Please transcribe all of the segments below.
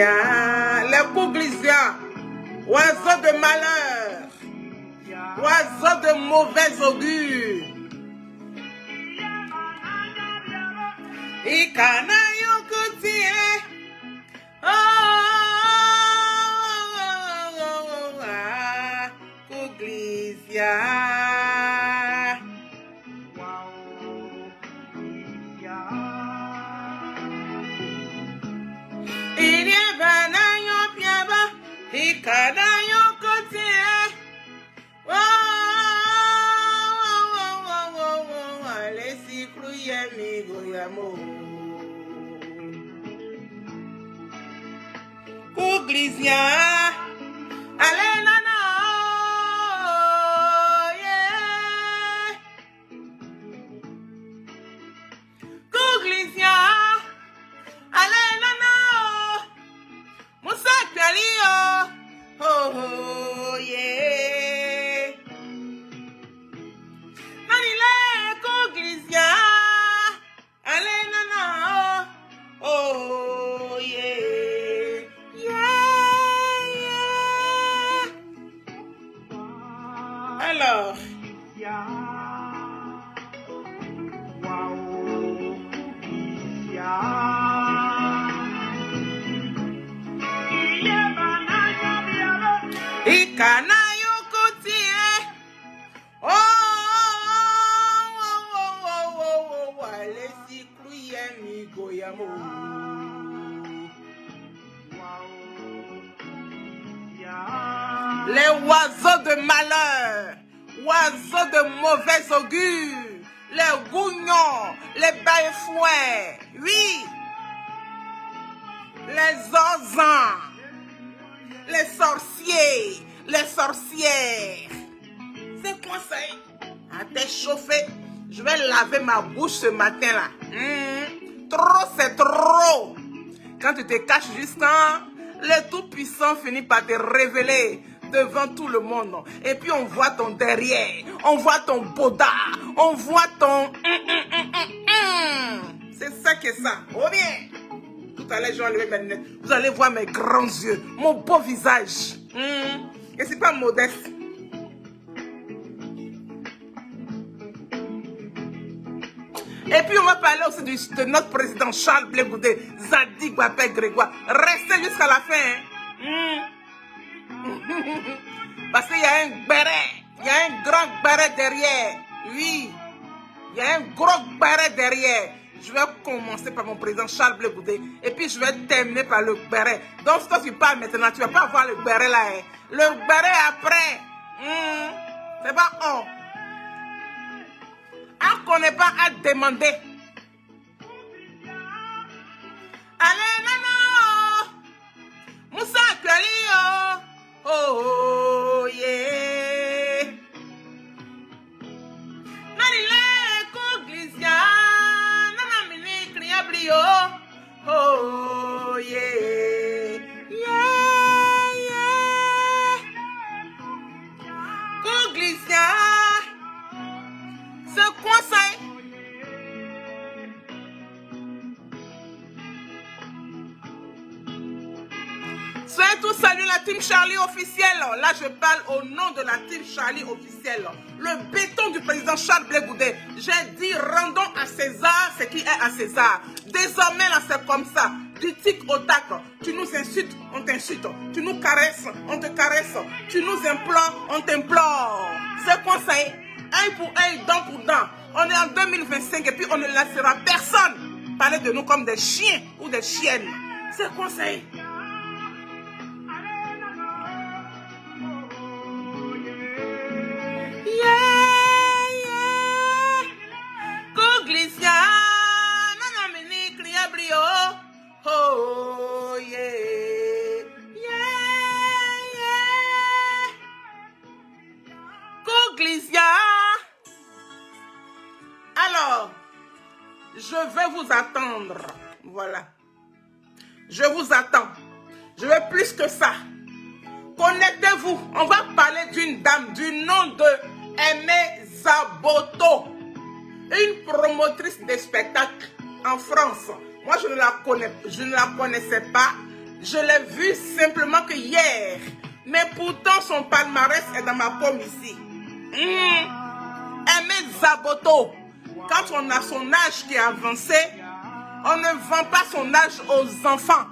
les Kouglisiens, oiseaux de malheur, oiseaux de mauvais augure. Ikana yokutie, Kouglisia. Kouglisia, allez nana, yeah. Kouglisia, allez nana, Moussa Kalio, oh yeah. Nanile Kouglisia, allez nana, oh yeah. Alors, Ikana yokotie, alesi kruye migo yamo. Les oiseaux de malheur, oiseaux de mauvais augure, les gougnons, les bafouets, oui, les orsans, les sorciers, les sorcières. C'est quoi ça? À t'échauffer, je vais laver ma bouche ce matin-là. Trop, c'est trop. Quand tu te caches juste quand le Tout-Puissant finit par te révéler devant tout le monde. Et puis on voit ton derrière, on voit ton boda, on voit ton... C'est ça que ça. Oh bien. Tout à l'heure, je vais enlever mes lunettes. Vous allez voir mes grands yeux, mon beau visage. Et c'est pas modeste. Et puis on va parler aussi de notre président Charles Blé Goudé, Zadig Bapé Grégoire. Restez jusqu'à la fin. Parce qu'il y a un béret, il y a un grand béret derrière. Oui, il y a un gros béret derrière. Je vais commencer par mon président Charles Blé Goudé et puis je vais terminer par le béret. Donc si toi tu parles maintenant, tu ne vas pas avoir le béret là. Le béret après. C'est pas on. On ne connaît pas à demander. Allez, non, Moussa Kalio. Oh, yeah. Nanile Kouglisia. Nanamini Kriabrio. Oh, yeah. Yeah, yeah. Kouglisia. C'est quoi ça? Soyez tous salués la team Charlie officielle. Là, je parle au nom de la team Charlie officielle. Le béton du président Charles Blé Goudé. J'ai dit, rendons à César ce qui est à César. Désormais, là, c'est comme ça. Du tic au tac. Tu nous insultes, on t'insulte. Tu nous caresses, on te caresse. Tu nous implores, on t'implore. C'est quoi ça? Œil pour œil, dent pour dent. On est en 2025 et puis on ne laissera personne parler de nous comme des chiens ou des chiennes. C'est quoi ça? Kouglisia, nanamini kriabrio. Oh yeah, yeah. Kouglisia. Alors, je vais vous attendre. Voilà. Je vous attends. Je veux plus que ça. Connectez-vous. On va parler d'une dame du nom de Aimé Zaboto. Une promotrice de spectacles en France. Moi, je ne la connaissais pas. Je l'ai vu simplement que hier. Mais pourtant, son palmarès est dans ma pomme ici. Aimé Zaboto, quand on a son âge qui est avancé, on ne vend pas son âge aux enfants.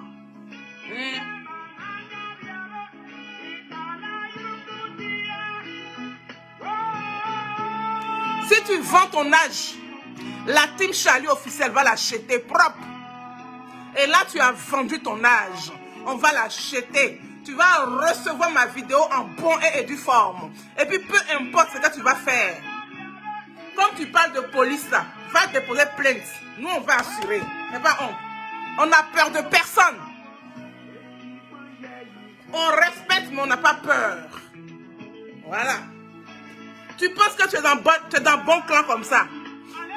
Si tu vends ton âge, la Team Charlie officielle va l'acheter propre. Et là, tu as vendu ton âge. On va l'acheter. Tu vas recevoir ma vidéo en bon et due forme. Et puis, peu importe ce que tu vas faire. Comme tu parles de police, là, va déposer plainte. Nous, on va assurer. C'est pas honte. On n'a peur de personne. On respecte, mais on n'a pas peur. Voilà. Tu penses que tu es dans bon clan comme ça.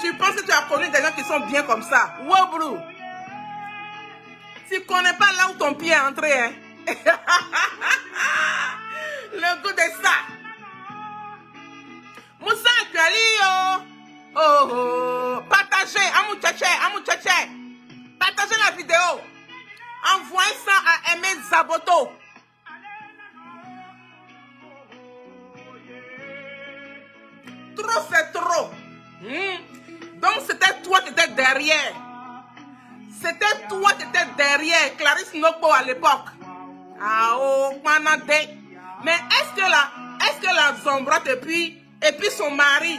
Tu penses que tu as connu des gens qui sont bien comme ça. Wow, bro. Tu ne connais pas là où ton pied est entré, hein. Le goût de ça. Moussa Kuali, oh. Partagez, amou tchatché. Partagez la vidéo. Envoyez ça à Aimé Zaboto. Trop, c'est trop. Donc, c'était toi qui étais derrière. C'était toi qui étais derrière Clarisse Nokpo à l'époque. Ah oh, Manade. Mais est-ce que la Zombrote et puis son mari,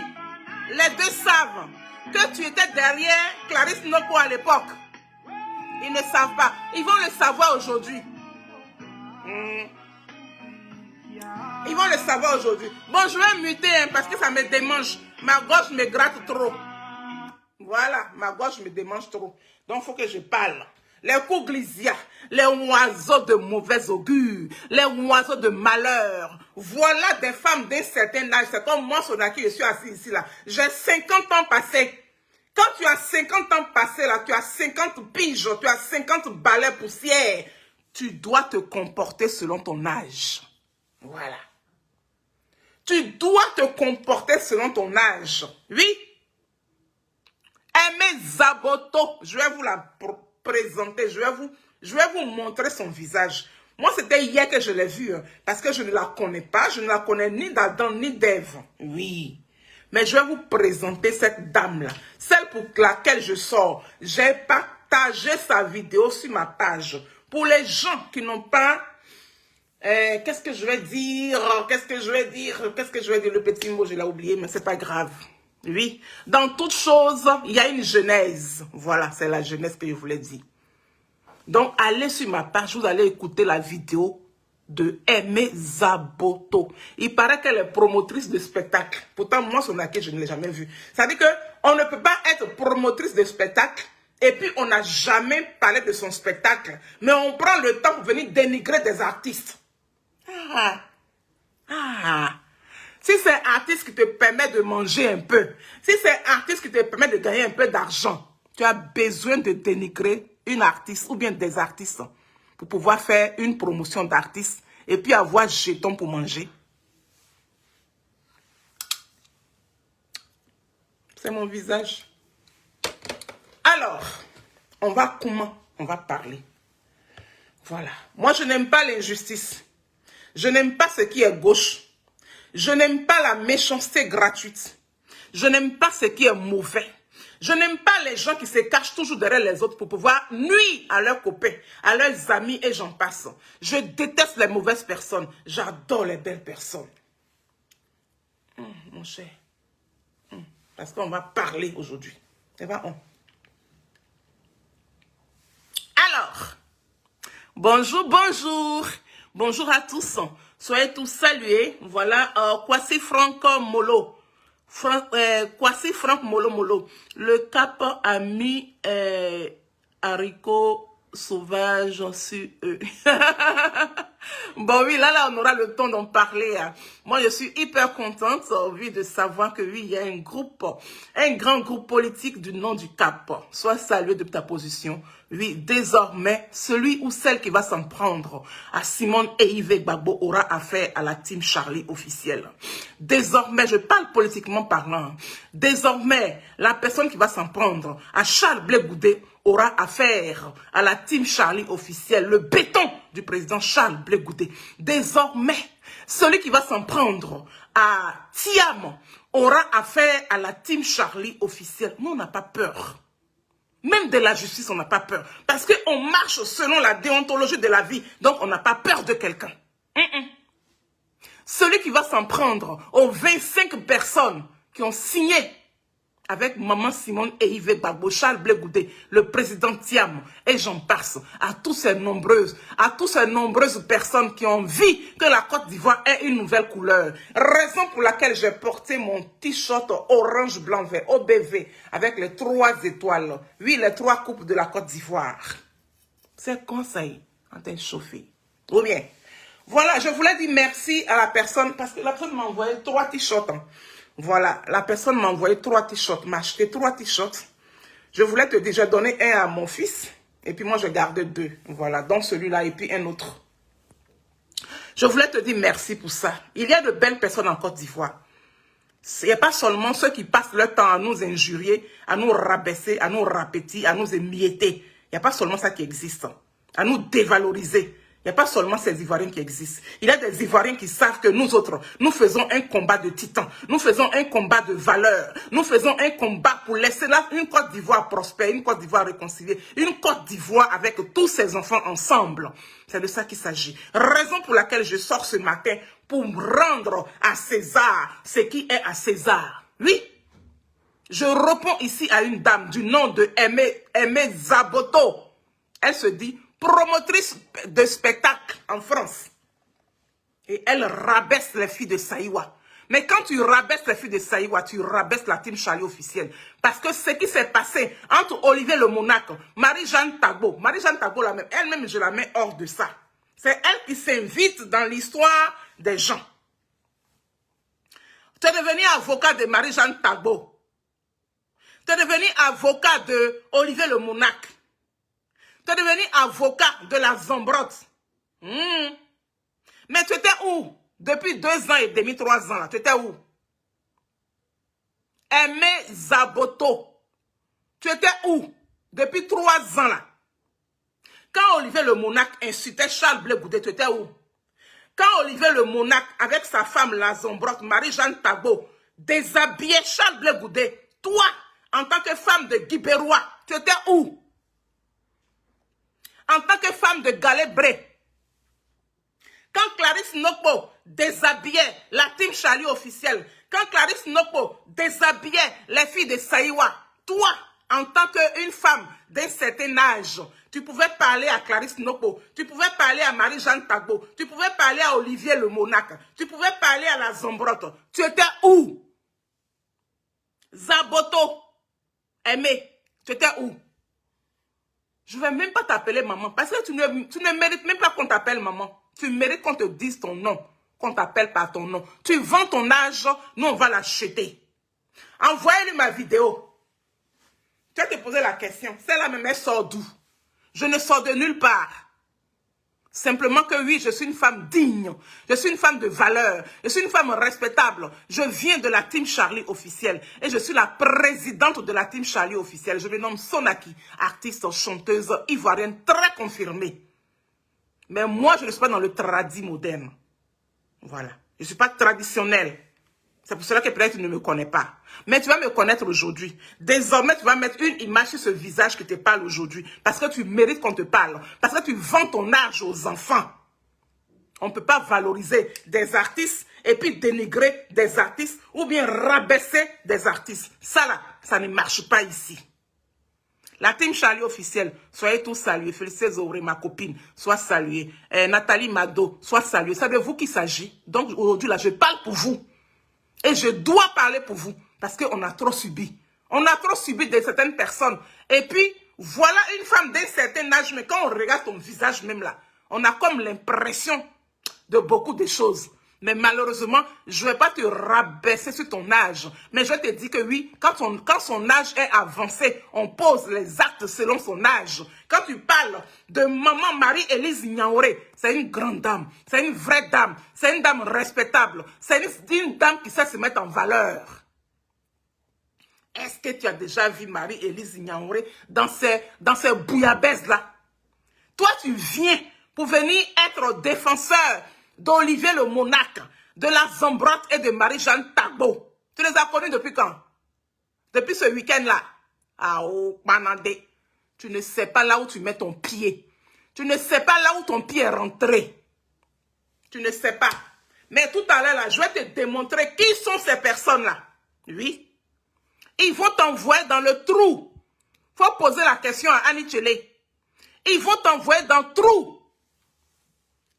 les deux savent que tu étais derrière Clarisse Nokpo à l'époque? Ils ne savent pas. Ils vont le savoir aujourd'hui. Ils vont le savoir aujourd'hui. Bon, je vais muter hein, parce que ça me démange. Ma gorge me gratte trop. Voilà, ma gorge me démange trop. Donc, il faut que je parle. Les couglisias, les oiseaux de mauvais augure, les oiseaux de malheur. Voilà des femmes d'un certain âge. C'est comme moi, Sonaki, je suis assis ici, là. J'ai 50 ans passés. Quand tu as 50 ans passés, là, tu as 50 piges, tu as 50 balais poussière. Tu dois te comporter selon ton âge. Voilà. Tu dois te comporter selon ton âge. Oui. Aimé Zaboto, je vais vous la présenter, je vais vous montrer son visage. Moi, c'était hier que je l'ai vue, hein, parce que je ne la connais pas, je ne la connais ni d'Adam ni d'Ève. Oui. Mais je vais vous présenter cette dame-là, celle pour laquelle je sors. J'ai partagé sa vidéo sur ma page. Pour les gens qui n'ont pas... qu'est-ce que je vais dire? Le petit mot, je l'ai oublié, mais c'est pas grave. Oui, dans toute chose, il y a une genèse. Voilà, c'est la genèse que je voulais dire. Donc, allez sur ma page, vous allez écouter la vidéo de Aimé Zaboto. Il paraît qu'elle est promotrice de spectacle. Pourtant, moi, Sonaki, je ne l'ai jamais vue. Ça veut dire qu'on ne peut pas être promotrice de spectacle et puis on n'a jamais parlé de son spectacle. Mais on prend le temps pour venir dénigrer des artistes. Si c'est un artiste qui te permet de manger un peu, si c'est un artiste qui te permet de gagner un peu d'argent, tu as besoin de dénigrer une artiste ou bien des artistes pour pouvoir faire une promotion d'artiste et puis avoir jeton pour manger. C'est mon visage. Alors, on va parler. Voilà. Moi, je n'aime pas l'injustice. Je n'aime pas ce qui est gauche. Je n'aime pas la méchanceté gratuite. Je n'aime pas ce qui est mauvais. Je n'aime pas les gens qui se cachent toujours derrière les autres pour pouvoir nuire à leurs copains, à leurs amis et j'en passe. Je déteste les mauvaises personnes. J'adore les belles personnes. Mon cher. Parce qu'on va parler aujourd'hui. C'est pas on. Alors, bonjour. Bonjour à tous. Soyez tous salués. Voilà, Kwasi Franck Molo. Kwasi Franck Molo. Le Cap a mis haricots sauvages sur eux. Bon oui, là, on aura le temps d'en parler. Hein. Moi, je suis hyper contente, oui, de savoir que oui, il y a un grand groupe politique du nom du Cap. Sois salué de ta position. Oui, désormais, celui ou celle qui va s'en prendre à Simone et Yves Gbagbo aura affaire à la Team Charlie officielle. Désormais, je parle politiquement parlant, désormais, la personne qui va s'en prendre à Charles Blé Goudé aura affaire à la team Charlie officielle, le béton du président Charles Blé Goudé. Désormais, celui qui va s'en prendre à Thiam aura affaire à la team Charlie officielle. Nous, on n'a pas peur. Même de la justice, on n'a pas peur. Parce qu'on marche selon la déontologie de la vie. Donc, on n'a pas peur de quelqu'un. Celui qui va s'en prendre aux 25 personnes qui ont signé avec Maman Simone et Yves Gbagbo, Charles Blé Goudé, le président Thiam, et j'en passe, à toutes ces nombreuses personnes qui ont envie que la Côte d'Ivoire ait une nouvelle couleur. Raison pour laquelle j'ai porté mon t-shirt orange, blanc, vert, OBV, avec les 3 étoiles. Oui, les 3 coupes de la Côte d'Ivoire. C'est conseil en train de chauffer. Ou bien, voilà, je voulais dire merci à la personne, parce que la personne m'a envoyé 3 t-shirts. Voilà, la personne m'a envoyé 3 t-shirts, m'a acheté 3 t-shirts. Je voulais te dire, j'ai donné un à mon fils, et puis moi je gardais 2. Voilà, donc celui-là et puis un autre. Je voulais te dire merci pour ça. Il y a de belles personnes en Côte d'Ivoire. Il n'y a pas seulement ceux qui passent leur temps à nous injurier, à nous rabaisser, à nous rapetir, à nous émietter. Il n'y a pas seulement ça qui existe. À nous dévaloriser. Il n'y a pas seulement ces Ivoiriens qui existent. Il y a des Ivoiriens qui savent que nous autres, nous faisons un combat de titans. Nous faisons un combat de valeur. Nous faisons un combat pour laisser là une Côte d'Ivoire prospère, une Côte d'Ivoire réconciliée, une Côte d'Ivoire avec tous ses enfants ensemble. C'est de ça qu'il s'agit. Raison pour laquelle je sors ce matin pour rendre à César ce qui est à César. Oui. Je réponds ici à une dame du nom de Aimé Zaboto. Elle se dit promotrice de spectacle en France. Et elle rabaisse les filles de Saïwa. Mais quand tu rabaisses les filles de Saïwa, tu rabaisses la team Charlie officielle. Parce que ce qui s'est passé entre Olivier le Monarque, Marie-Jeanne Tagbo, elle-même, je la mets hors de ça. C'est elle qui s'invite dans l'histoire des gens. Tu es devenu avocat de Marie-Jeanne Tagbo. Tu es devenu avocat de Olivier le Monarque. Tu es devenu avocat de la Zambrotte. Mais tu étais où? Depuis 2 ans et demi, 3 ans, là. Tu étais où? Aimé Zaboto. Tu étais où? Depuis 3 ans, là. Quand Olivier le Monarque insultait Charles Blé Goudé, tu étais où? Quand Olivier le Monarque, avec sa femme, la Zambrotte, Marie-Jeanne Tagbo, déshabillait Charles Blé Goudé, toi, en tant que femme de Guibérois, tu étais où? En tant que femme de Galébré, quand Clarisse Nokpo déshabillait la team Charlie officielle, quand Clarisse Nokpo déshabillait les filles de Saïwa, toi, en tant qu'une femme d'un certain âge, tu pouvais parler à Clarisse Nokpo, tu pouvais parler à Marie-Jeanne Tagbo, tu pouvais parler à Olivier le Monarque, tu pouvais parler à la Zambrotte. Tu étais où? Zaboto, Aimé, tu étais où? Je ne vais même pas t'appeler maman, parce que tu ne mérites même pas qu'on t'appelle maman. Tu mérites qu'on te dise ton nom, qu'on t'appelle par ton nom. Tu vends ton âge, nous on va l'acheter. Envoyez-lui ma vidéo. Tu vas te poser la question, celle-là même elle sort d'où? Je ne sors de nulle part. Simplement que oui, je suis une femme digne, je suis une femme de valeur, je suis une femme respectable. Je viens de la team Charlie officielle et je suis la présidente de la team Charlie officielle. Je me nomme Sonaki, artiste, chanteuse ivoirienne très confirmée. Mais moi, je ne suis pas dans le tradit moderne. Voilà, je ne suis pas traditionnelle. C'est pour cela que peut-être tu ne me connais pas. Mais tu vas me connaître aujourd'hui. Désormais, tu vas mettre une image sur ce visage qui te parle aujourd'hui. Parce que tu mérites qu'on te parle. Parce que tu vends ton âge aux enfants. On ne peut pas valoriser des artistes et puis dénigrer des artistes ou bien rabaisser des artistes. Ça là, ça ne marche pas ici. La team Charlie officielle, soyez tous salués. Félicité Zoré, ma copine, soit saluée. Nathalie Mado, soit saluée. C'est de vous qu'il s'agit. Donc aujourd'hui là, je parle pour vous. Et je dois parler pour vous, parce qu'on a trop subi. On a trop subi de certaines personnes. Et puis, voilà une femme d'un certain âge, mais quand on regarde ton visage même là, on a comme l'impression de beaucoup de choses. Mais malheureusement, je ne vais pas te rabaisser sur ton âge. Mais je te dis que oui, quand son âge est avancé, on pose les actes selon son âge. Quand tu parles de maman Marie-Élise Niaoré, c'est une grande dame, c'est une vraie dame, c'est une dame respectable, c'est une dame qui sait se mettre en valeur. Est-ce que tu as déjà vu Marie-Élise Niaouré dans ces bouillabaisse-là? Toi, tu viens pour venir être défenseur d'Olivier le Monarque, de la Zambrotte et de Marie-Jeanne Tagbo. Tu les as connus depuis quand? Depuis ce week-end-là. Ah oh, Manandé. Tu ne sais pas là où tu mets ton pied. Tu ne sais pas là où ton pied est rentré. Tu ne sais pas. Mais tout à l'heure, là, je vais te démontrer qui sont ces personnes-là. Oui. Ils vont t'envoyer dans le trou. Il faut poser la question à Annie Tchelé. Ils vont t'envoyer dans le trou.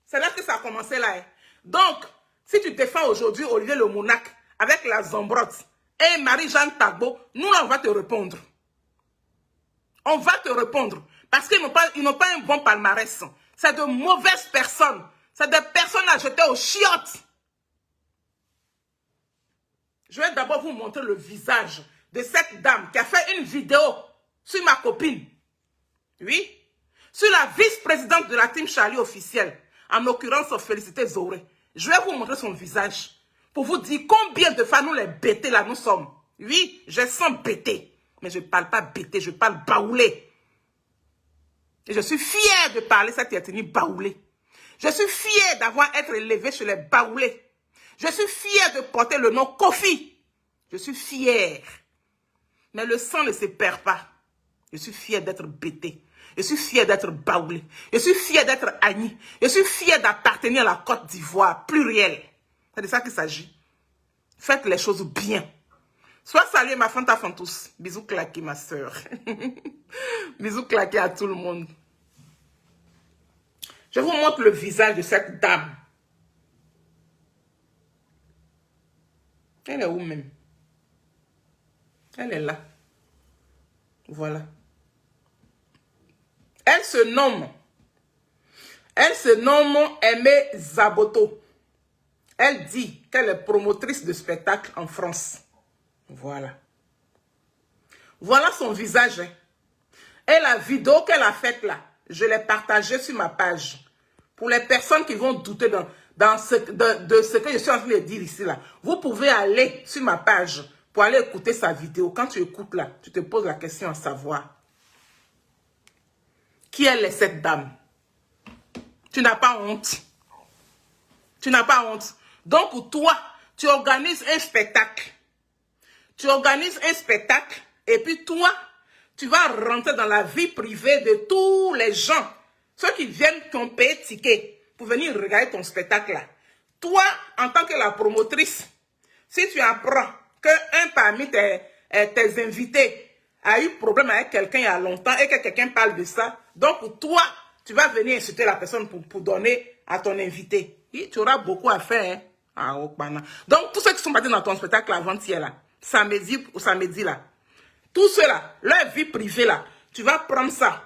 C'est là que ça a commencé là. Hein. Donc, si tu défends aujourd'hui Olivier le Monarque avec la Zambrotte et Marie-Jeanne Tagbo, nous là, on va te répondre. On va te répondre. Parce qu'ils n'ont pas un bon palmarès. C'est de mauvaises personnes. C'est des personnes à jeter aux chiottes. Je vais d'abord vous montrer le visage de cette dame qui a fait une vidéo sur ma copine. Oui. Sur la vice-présidente de la Team Charlie officielle. En l'occurrence, Félicité Zoré. Je vais vous montrer son visage. Pour vous dire combien de fois nous les bêtés là nous sommes. Oui, je sens bêté. Mais je ne parle pas bêté, je parle baoulé. Et je suis fière de parler cette ethnie baoulée. Je suis fière d'avoir été élevée chez les baoulés. Je suis fière de porter le nom Kofi. Je suis fière. Mais le sang ne se perd pas. Je suis fière d'être bêté. Je suis fière d'être baoulé. Je suis fière d'être Annie. Je suis fière d'appartenir à la Côte d'Ivoire plurielle. C'est de ça qu'il s'agit. Faites les choses bien. Sois saluée, ma fanta fantous. Bisous claqués, ma soeur. Bisous claqués à tout le monde. Je vous montre le visage de cette dame. Elle est où même? Elle est là. Voilà. Elle se nomme Aimée Zaboto. Elle dit qu'elle est promotrice de spectacle en France. Voilà. Voilà son visage. Et la vidéo qu'elle a faite là, je l'ai partagée sur ma page. Pour les personnes qui vont douter de ce que je suis en train de dire ici là. Vous pouvez aller sur ma page pour aller écouter sa vidéo. Quand tu écoutes là, tu te poses la question à savoir. Qui elle est cette dame? Tu n'as pas honte. Tu n'as pas honte. Donc pour toi, tu organises un spectacle. Tu organises un spectacle et puis toi, tu vas rentrer dans la vie privée de tous les gens. Ceux qui viennent t'ont payé ticket pour venir regarder ton spectacle là. Toi, en tant que la promotrice, si tu apprends qu'un parmi tes invités a eu problème avec quelqu'un il y a longtemps et que quelqu'un parle de ça, donc pour toi, tu vas venir insulter la personne pour donner à ton invité. Et tu auras beaucoup à faire. Hein? Ah, oh, donc, tous ceux qui sont partis dans ton spectacle avant-hier, là, samedi, là, tous ceux-là, leur vie privée, là, tu vas prendre ça.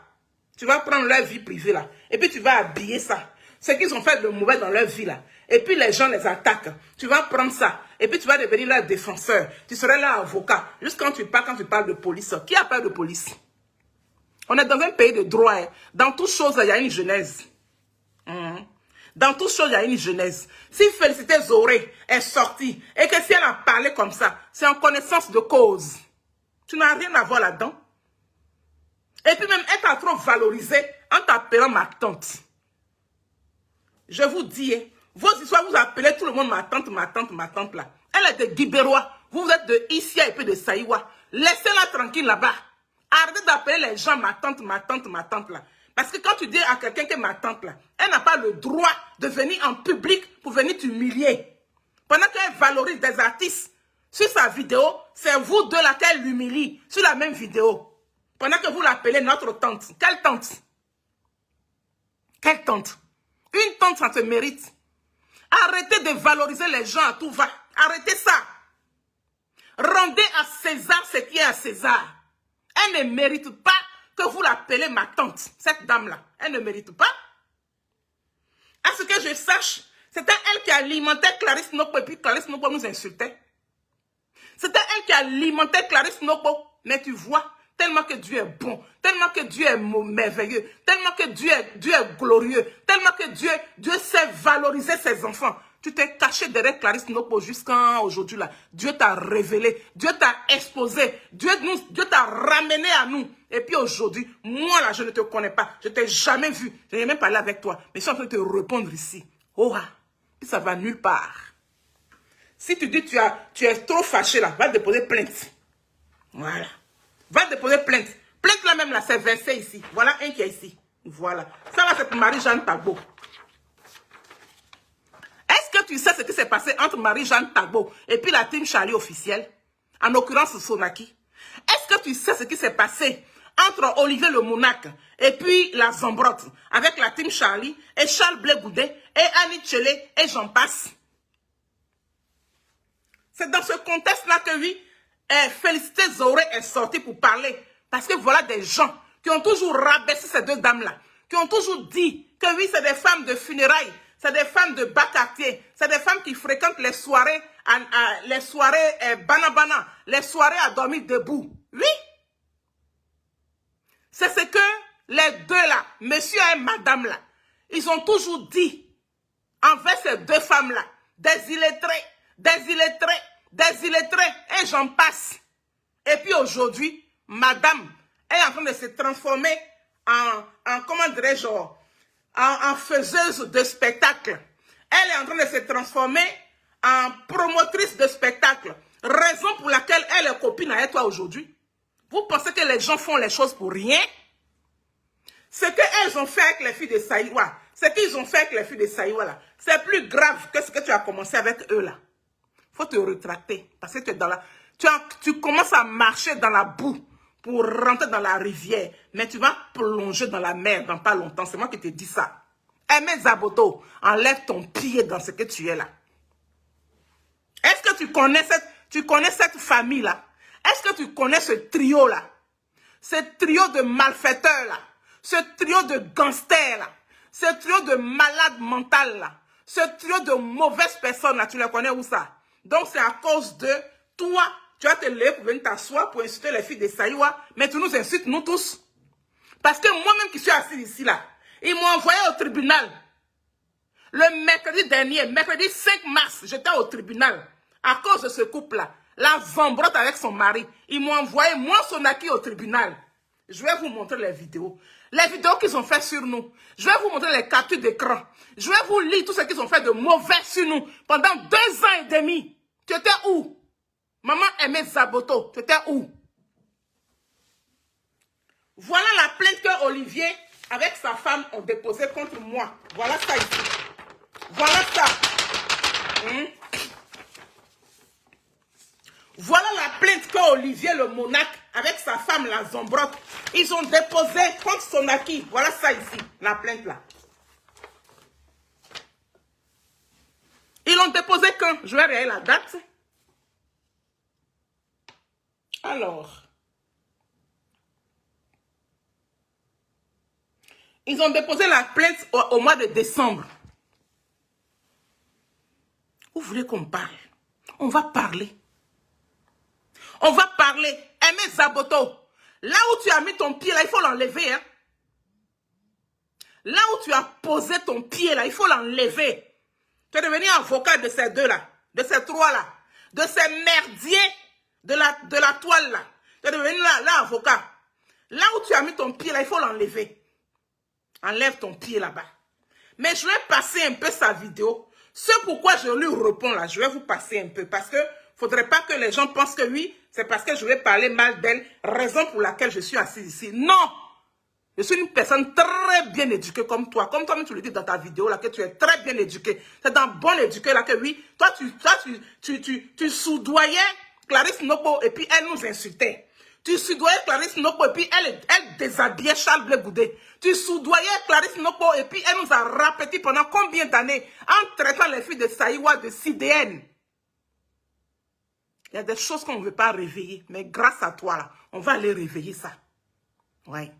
Tu vas prendre leur vie privée, là, et puis tu vas habiller ça. Ce qu'ils ont fait de mauvais dans leur vie, là. Et puis les gens les attaquent. Tu vas prendre ça. Et puis tu vas devenir leur défenseur. Tu seras leur avocat. Juste quand tu parles de police. Qui a peur de police? On est dans un pays de droit. Hein. Dans toutes choses, il y a une genèse. Dans toutes choses, il y a une genèse. Si Félicité Zoré est sortie et que si elle a parlé comme ça, c'est en connaissance de cause. Tu n'as rien à voir là-dedans. Et puis même, elle t'a trop valorisé en t'appelant ma tante. Je vous dis, vos histoires, vous appelez tout le monde ma tante là. Elle est de Guibérois. Vous êtes de Issia et puis de Saïwa. Laissez-la tranquille là-bas. Arrêtez d'appeler les gens ma tante là. Parce que quand tu dis à quelqu'un que ma tante là, elle n'a pas le droit de venir en public pour venir t'humilier. Pendant qu'elle valorise des artistes sur sa vidéo, c'est vous deux là qu'elle l'humilie sur la même vidéo. Pendant que vous l'appelez notre tante. Quelle tante? Quelle tante? Une tante, ça te mérite. Arrêtez de valoriser les gens à tout va. Arrêtez ça. Rendez à César ce qui est à César. Elle ne mérite pas que vous l'appelez ma tante. Cette dame-là, elle ne mérite pas. À ce que je sache, c'était elle qui alimentait Clarisse Nokpo et puis Clarisse Nokpo nous insultait. C'était elle qui alimentait Clarisse Nokpo. Mais tu vois, tellement que Dieu est bon, tellement que Dieu est merveilleux, tellement que Dieu est glorieux, tellement que Dieu sait valoriser ses enfants. Tu t'es caché derrière Clarisse Nopo jusqu'à aujourd'hui là. Dieu t'a révélé, Dieu t'a exposé, Dieu t'a ramené à nous. Et puis aujourd'hui, moi là, je ne te connais pas. Je t'ai jamais vu. Je n'ai même parlé avec toi. Mais je suis en train de te répondre ici. Oh, puis ça va nulle part. Si tu dis tu es trop fâché là, va déposer plainte. Voilà. Va déposer plainte. Plainte là même là, c'est versé ici. Voilà un qui est ici. Voilà. Ça là, c'est pour Marie-Jeanne Tagbo. Est-ce que tu sais ce qui s'est passé entre Marie-Jeanne Tagbo et puis la team Charlie officielle? En l'occurrence Sonaki. Est-ce que tu sais ce qui s'est passé entre Olivier le Monac et puis la Zambrotte avec la team Charlie et Charles Blé Goudet et Annie Tchelé et j'en passe? C'est dans ce contexte-là que oui, Félicité Zoré est sortie pour parler. Parce que voilà des gens qui ont toujours rabaissé ces deux dames-là. Qui ont toujours dit que oui, c'est des femmes de funérailles. C'est des femmes de bas quartier. C'est des femmes qui fréquentent les soirées banana, les soirées à dormir debout. Oui. C'est ce que les deux là, monsieur et madame là, ils ont toujours dit envers ces deux femmes-là. Des illettrés, et j'en passe. Et puis aujourd'hui, madame est en train de se transformer en comment dirais-je, en faiseuse de spectacle. Elle est en train de se transformer en promotrice de spectacle. Raison pour laquelle elle est copine avec toi aujourd'hui. Vous pensez que les gens font les choses pour rien? Ce qu'elles ont fait avec les filles de Saïwa, ce qu'ils ont fait avec les filles de Saïwa là, c'est plus grave que ce que tu as commencé avec eux là. Faut te retracter parce que tu es dans la, tu commences à marcher dans la boue pour rentrer dans la rivière, mais tu vas plonger dans la mer dans pas longtemps. C'est moi qui te dis ça. Aimé Zaboto, enlève ton pied dans ce que tu es là. Est-ce que tu connais cette famille là? Est-ce que tu connais ce trio là? Ce trio de malfaiteurs là? Ce trio de gangsters là? Ce trio de malades mentales là? Ce trio de mauvaises personnes là, tu les connais où ça? Donc c'est à cause de toi, tu vas te lever pour venir t'asseoir pour insulter les filles de Saïwa, mais tu nous insultes nous tous. Parce que moi-même qui suis assis ici là, ils m'ont envoyé au tribunal. Le mercredi dernier, mercredi 5 mars, j'étais au tribunal. À cause de ce couple-là, la Zambrotte avec son mari, ils m'ont envoyé, moi, Sonaki, au tribunal. Je vais vous montrer les vidéos. Les vidéos qu'ils ont fait sur nous. Je vais vous montrer les captures d'écran. Je vais vous lire tout ce qu'ils ont fait de mauvais sur nous. Pendant 2 ans et demi. Tu étais où? Maman Aimé Zaboto, tu étais où? Voilà la plainte que Olivier, avec sa femme, ont déposée contre moi. Voilà ça ici. Voilà ça. Voilà la plainte que Olivier le Monac, avec sa femme, la Zambrotte, ils ont déposé contre Sonaki. Voilà ça ici, la plainte là. Ils l'ont déposé quand? Je vais regarder la date. Alors. Ils ont déposé la plainte au mois de décembre. Vous voulez qu'on parle? On va parler. On va parler. Aimé Zaboto, là où tu as mis ton pied, là, il faut l'enlever. Hein? Là où tu as posé ton pied, là, il faut l'enlever. Tu es devenu avocat de ces deux-là, de ces trois-là, de ces merdiers de la toile, là. Tu es devenu là, avocat. Là où tu as mis ton pied, là, il faut l'enlever. Enlève ton pied là-bas. Mais je vais passer un peu sa vidéo. C'est pourquoi je lui réponds là. Je vais vous passer un peu. Parce que faudrait pas que les gens pensent que oui, c'est parce que je vais parler mal d'elle. Raison pour laquelle je suis assise ici. Non! Je suis une personne très bien éduquée comme toi. Comme toi-même tu le dis dans ta vidéo là, que tu es très bien éduquée. C'est dans bon éduqué là que oui, toi tu soudoyais Clarisse Nopo et puis elle nous insultait. Tu soudoyais Clarisse Nopo et puis elle déshabillait Charles Blé Goudet. Tu soudoyais Clarisse Nopo et puis elle nous a répété pendant combien d'années en traitant les filles de Saïwa, de CDN. Il y a des choses qu'on ne veut pas réveiller. Mais grâce à toi, là, on va aller réveiller ça. Ouais.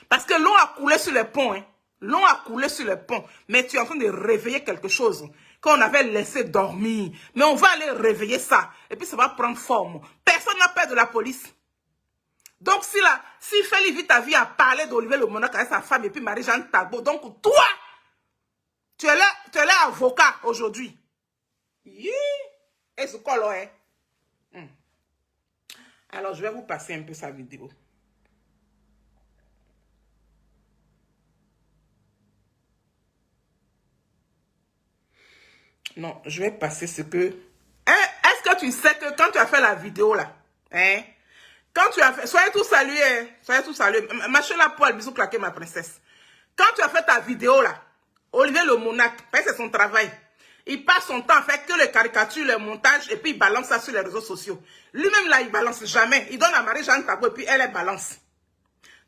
Parce que l'eau a coulé sur les ponts. Hein. L'eau a coulé sur les ponts. Mais tu es en train de réveiller quelque chose qu'on avait laissé dormir. Mais on va aller réveiller ça. Et puis ça va prendre forme. Personne n'a peur de la police. Donc si Feli vit ta vie à parler d'Olivier le Monac avec sa femme et puis Marie-Jeanne Tagbo, donc toi, Tu es là avocat aujourd'hui. Et ce qu'on est. Alors, je vais vous passer un peu sa vidéo. Non, je vais passer ce que... Est-ce que tu sais que quand tu as fait la vidéo là, quand tu as fait... Soyez tous salués, soyez tous salués. Machez la poêle, bisous claqués ma princesse. Quand tu as fait ta vidéo là, Olivier Le Monac, c'est son travail. Il passe son temps à faire que les caricatures, les montages, et puis il balance ça sur les réseaux sociaux. Lui-même là, il balance jamais. Il donne à Marie-Jeanne Tagbo et puis elle balance.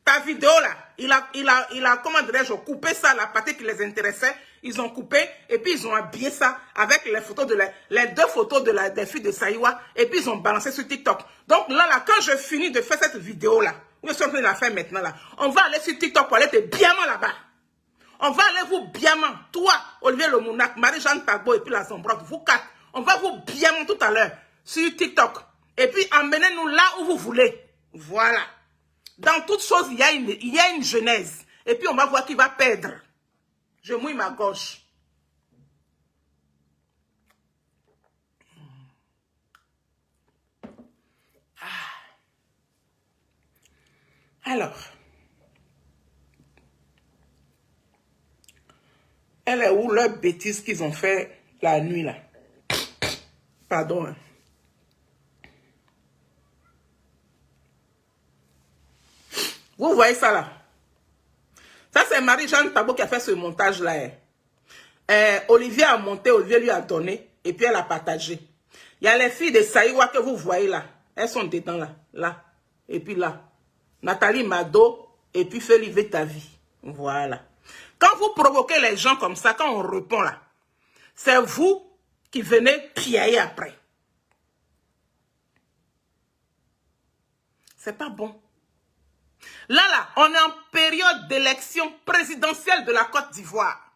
Ta vidéo là, il a comment dirais-je, coupé ça, la partie qui les intéressait. Ils ont coupé et puis ils ont habillé ça avec les photos les deux photos des filles de Saïwa et puis ils ont balancé sur TikTok. Donc là, quand je finis de faire cette vidéo là, je suis en train de la faire maintenant là, on va aller sur TikTok pour aller te biamant là-bas. On va aller vous biamant, toi, Olivier Le Monac, Marie-Jeanne Tagbo et puis la Zombrotte, vous quatre, on va vous biamant tout à l'heure sur TikTok. Et puis emmenez-nous là où vous voulez. Voilà. Dans toute chose, il y a une genèse. Et puis on va voir qui va perdre. Je mouille ma gauche. Alors. Elle est où leur bêtise qu'ils ont fait la nuit là? Pardon. Vous voyez ça là? Ça c'est Marie-Jeanne Tagbo qui a fait ce montage là. Olivier a monté, Olivier lui a donné et puis elle a partagé. Il y a les filles de Saïwa que vous voyez là. Elles sont dedans là. Là. Et puis là. Nathalie Mado et puis Felive ta vie. Voilà. Quand vous provoquez les gens comme ça, quand on répond là, c'est vous qui venez piailler après. C'est pas bon. Là, on est en période d'élection présidentielle de la Côte d'Ivoire.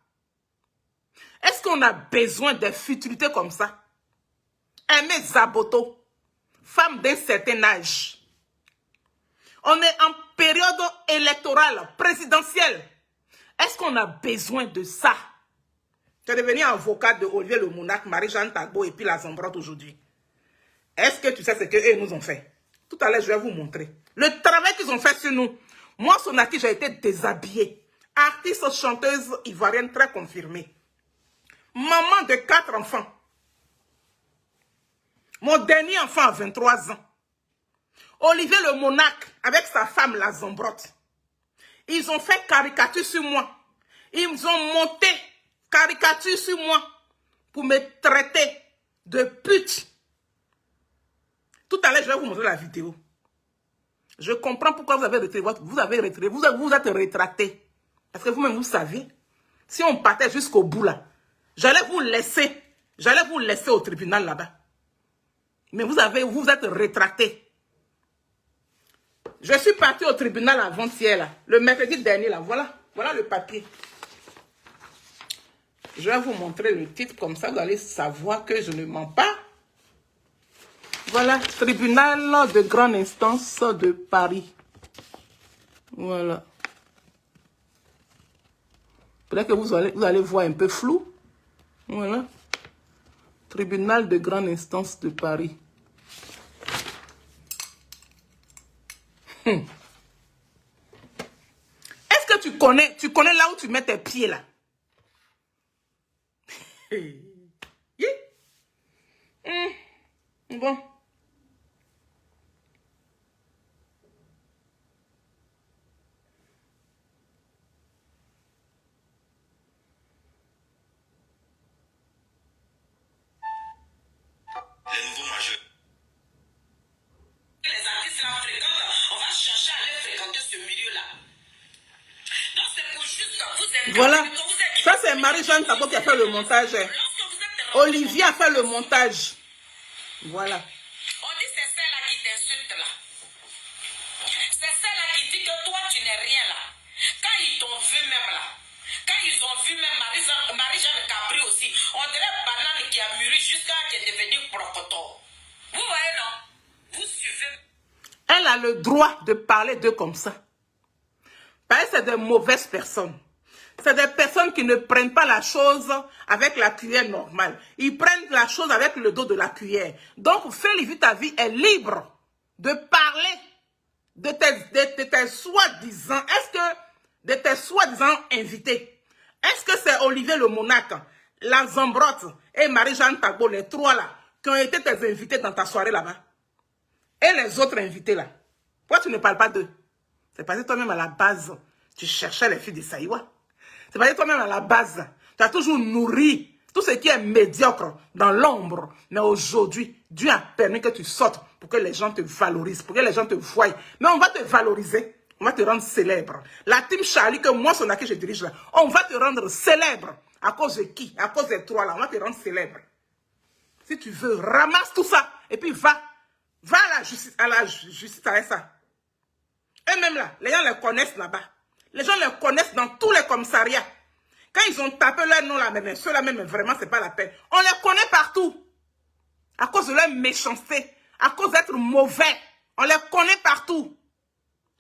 Est-ce qu'on a besoin de futilités comme ça? Aimé Zaboto, femme d'un certain âge. On est en période électorale, présidentielle. Est-ce qu'on a besoin de ça? Tu es devenu avocat de Olivier Le Monac, Marie-Jeanne Tagbo et puis la Zombrotte aujourd'hui. Est-ce que tu sais ce qu'eux nous ont fait? Tout à l'heure, je vais vous montrer. Le travail qu'ils ont fait sur nous. Moi, Sonaki, j'ai été déshabillée. Artiste, chanteuse ivoirienne très confirmée. Maman de 4 enfants. Mon dernier enfant a 23 ans. Olivier Le Monac, avec sa femme, la Zombrotte. Ils ont fait caricature sur moi. Ils ont monté caricature sur moi pour me traiter de pute. Tout à l'heure, je vais vous montrer la vidéo. Je comprends pourquoi vous avez retiré vous êtes rétracté. Parce que vous-même, vous savez, si on partait jusqu'au bout là, j'allais vous laisser au tribunal là-bas. Mais vous êtes rétracté. Je suis parti au tribunal avant-hier, là, le mercredi dernier, là. Voilà le papier. Je vais vous montrer le titre, comme ça vous allez savoir que je ne mens pas. Voilà, tribunal de grande instance de Paris. Voilà. Peut-être que vous allez voir un peu flou. Voilà. Tribunal de grande instance de Paris. Est-ce que tu connais là où tu mets tes pieds là? Bon. Les nouveaux majeurs. Les artistes là fréquentent, on va chercher à aller fréquenter ce milieu-là. Donc c'est pour juste vous aider. Voilà. Ça c'est Marie-Jeanne Tagbo qui a fait le montage. Olivier a fait le montage. Voilà. On dit c'est celle-là qui t'insulte là. C'est celle-là qui dit que toi tu n'es rien là. Quand ils t'ont vu même là. Quand ils ont vu même Marie-Jeanne Capri aussi. On dirait banane qui a mûri jusqu'à ce qu'elle est devenue procoto. Vous voyez non? Vous suivez. Elle a le droit de parler d'eux comme ça. Parce que c'est de mauvaises personnes. C'est des personnes qui ne prennent pas la chose avec la cuillère normale. Ils prennent la chose avec le dos de la cuillère. Donc, Félix ta vie est libre de parler de tes soi-disant, de tes soi-disant invités. Est-ce que c'est Olivier le Monarque, la Zambrotte et Marie-Jeanne Tagbo, les trois là, qui ont été tes invités dans ta soirée là-bas? Et les autres invités là? Pourquoi tu ne parles pas d'eux? C'est parce que toi-même à la base, tu cherchais les filles de Saïwa. C'est parce que toi-même à la base, tu as toujours nourri tout ce qui est médiocre dans l'ombre. Mais aujourd'hui, Dieu a permis que tu sortes pour que les gens te valorisent, pour que les gens te voient. Mais on va te valoriser, on va te rendre célèbre. La team Charlie, que moi, c'est là que je dirige là, on va te rendre célèbre. À cause de qui? À cause des trois là, on va te rendre célèbre. Si tu veux, ramasse tout ça et puis va à la justice avec ça. Et même là, les gens les connaissent là-bas. Les gens les connaissent dans tous les commissariats. Quand ils ont tapé leur nom là, mais ceux-là même, vraiment, c'est pas la peine. On les connaît partout. À cause de leur méchanceté, à cause d'être mauvais. On les connaît partout.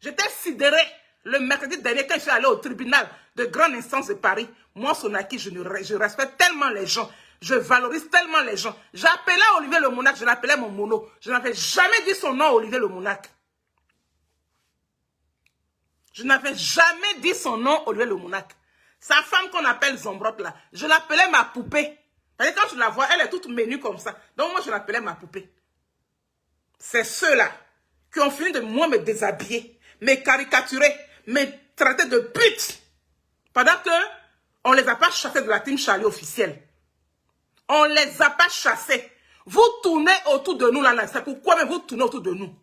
J'étais sidéré le mercredi dernier quand je suis allé au tribunal de grande instance de Paris. Moi, Sonaki, je respecte tellement les gens. Je valorise tellement les gens. J'appelais Olivier le Monarque, je l'appelais mon mono. Je n'avais jamais dit son nom, Olivier le Monarque. Je n'avais jamais dit son nom, Olivier le Monarque. Sa femme qu'on appelle Zombrotte là, je l'appelais ma poupée. Parce que quand tu la vois, elle est toute menue comme ça. Donc moi, je l'appelais ma poupée. C'est ceux-là qui ont fini de moi me déshabiller, me caricaturer, me traiter de pute. Pendant qu'on ne les a pas chassés de la team Charlie officielle. On ne les a pas chassés. Vous tournez autour de nous là, c'est pourquoi même vous tournez autour de nous.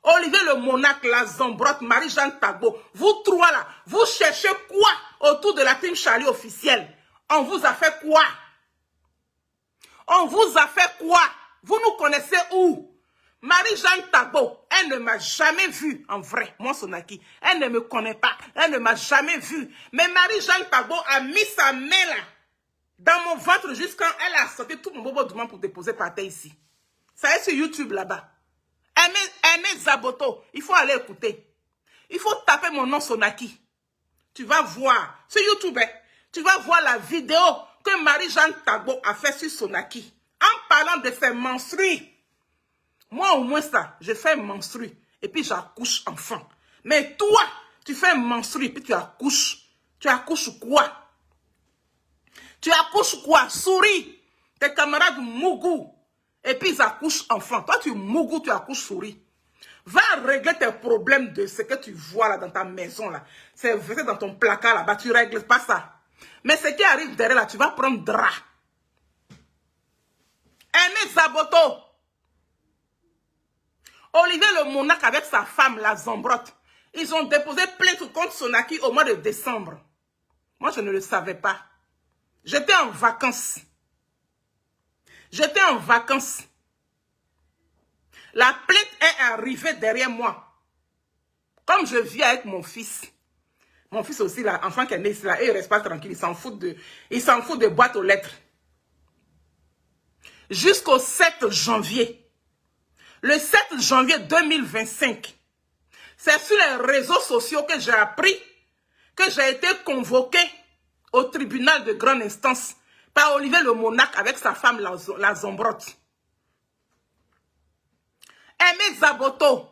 Olivier le Monarque, la Zambrotte, Marie-Jeanne Tagbo, vous trois là, vous cherchez quoi autour de la team Charlie officielle? On vous a fait quoi? On vous a fait quoi? Vous nous connaissez où? Marie-Jeanne Tagbo, elle ne m'a jamais vue en vrai, moi Sonaki. Elle ne me connaît pas, elle ne m'a jamais vue. Mais Marie-Jeanne Tagbo a mis sa main là, dans mon ventre, jusqu'à elle a sorti tout mon bobo du monde pour déposer par terre ici. Ça est sur YouTube là-bas. Aimé Zaboto, il faut aller écouter. Il faut taper mon nom Sonaki. Tu vas voir, sur YouTube, tu vas voir la vidéo que Marie-Jeanne Tagbo a fait sur Sonaki. En parlant de ses menstrues. Moi au moins ça, je fais menstrues et puis j'accouche enfant. Mais toi, tu fais menstrues et puis tu accouches. Tu accouches quoi? Tu accouches quoi? Souris. Tes camarades mougou. Et puis ils accouchent enfant. Toi, tu mougou, tu accouches souris. Va régler tes problèmes de ce que tu vois là dans ta maison là. C'est dans ton placard là-bas. Tu ne règles pas ça. Mais ce qui arrive derrière là, tu vas prendre drap. Aimé Zaboto. Olivier le Monarque avec sa femme, la Zambrotte. Ils ont déposé plainte contre Sonaki au mois de décembre. Moi, je ne le savais pas. J'étais en vacances. J'étais en vacances. La plainte est arrivée derrière moi. Comme je vis avec mon fils. Mon fils aussi, là, enfant qui est né ici, là, et il reste pas tranquille. Il s'en fout de boîte aux lettres. Jusqu'au 7 janvier. Le 7 janvier 2025. C'est sur les réseaux sociaux que j'ai appris que j'ai été convoqué au tribunal de grande instance par Olivier le Monarque avec sa femme, la Zambrotte. Aimé Zaboto,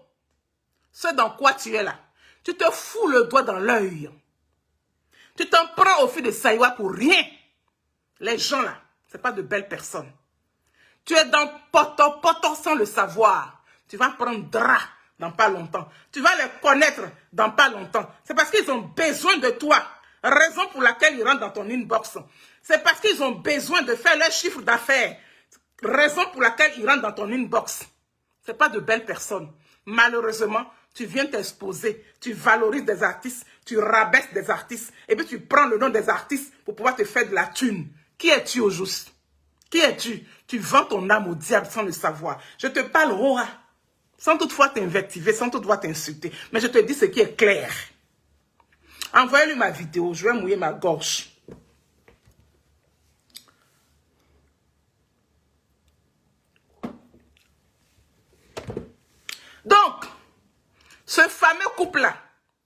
ce dans quoi tu es là, tu te fous le doigt dans l'œil. Tu t'en prends au fil de Saïwa pour rien. Les gens là, ce n'est pas de belles personnes. Tu es dans poto sans le savoir. Tu vas prendre drap dans pas longtemps. Tu vas les connaître dans pas longtemps. C'est parce qu'ils ont besoin de toi. Raison pour laquelle ils rentrent dans ton inbox. C'est parce qu'ils ont besoin de faire leur chiffre d'affaires. Raison pour laquelle ils rentrent dans ton inbox. Ce n'est pas de belles personnes. Malheureusement, tu viens t'exposer. Tu valorises des artistes. Tu rabaisses des artistes. Et puis tu prends le nom des artistes pour pouvoir te faire de la thune. Qui es-tu au juste? Qui es-tu? Tu vends ton âme au diable sans le savoir. Je te parle Rora. Sans toutefois t'invectiver, sans toutefois t'insulter. Mais je te dis ce qui est clair. Envoyez-lui ma vidéo, je vais mouiller ma gorge. Donc, ce fameux couple-là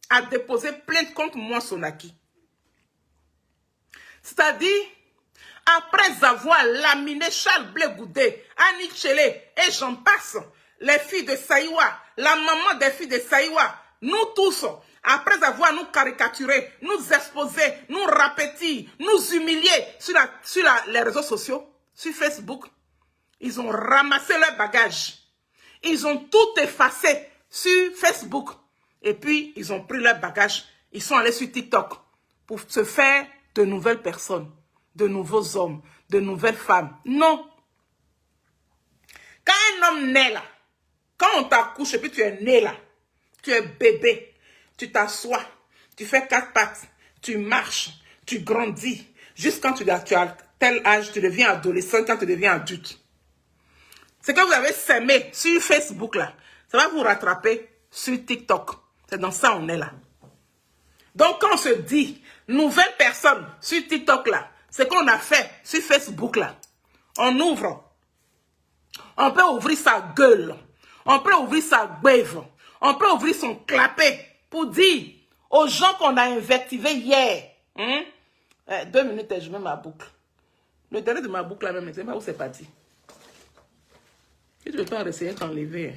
a déposé plainte contre moi, Sonaki. C'est-à-dire, après avoir laminé Charles Blé Goudé, Annie Tchélé et j'en passe, les filles de Saïwa, la maman des filles de Saïwa, nous tous, après avoir nous caricaturé, nous exposé, nous rapétit, nous humilié sur les réseaux sociaux, sur Facebook, ils ont ramassé leurs bagages. Ils ont tout effacé sur Facebook. Et puis, ils ont pris leurs bagages. Ils sont allés sur TikTok pour se faire de nouvelles personnes, de nouveaux hommes, de nouvelles femmes. Non. Quand un homme naît là, quand on t'accouche et puis tu es né là, tu es bébé, tu t'assois, tu fais 4 pattes, tu marches, tu grandis, jusqu'à quand tu as tel âge, tu deviens adolescent, quand tu deviens adulte. C'est que vous avez sémé sur Facebook là, ça va vous rattraper sur TikTok. C'est dans ça on est là. Donc quand on se dit nouvelle personne sur TikTok là, c'est qu'on a fait sur Facebook là. On ouvre. On peut ouvrir sa gueule. On peut ouvrir sa beuve. On peut ouvrir son clapet pour dire aux gens qu'on a invectivés hier. 2 minutes et je mets ma boucle. Le dernier de ma boucle là même, je ne sais pas où c'est parti. Si tu veux pas essayer de t'enlever.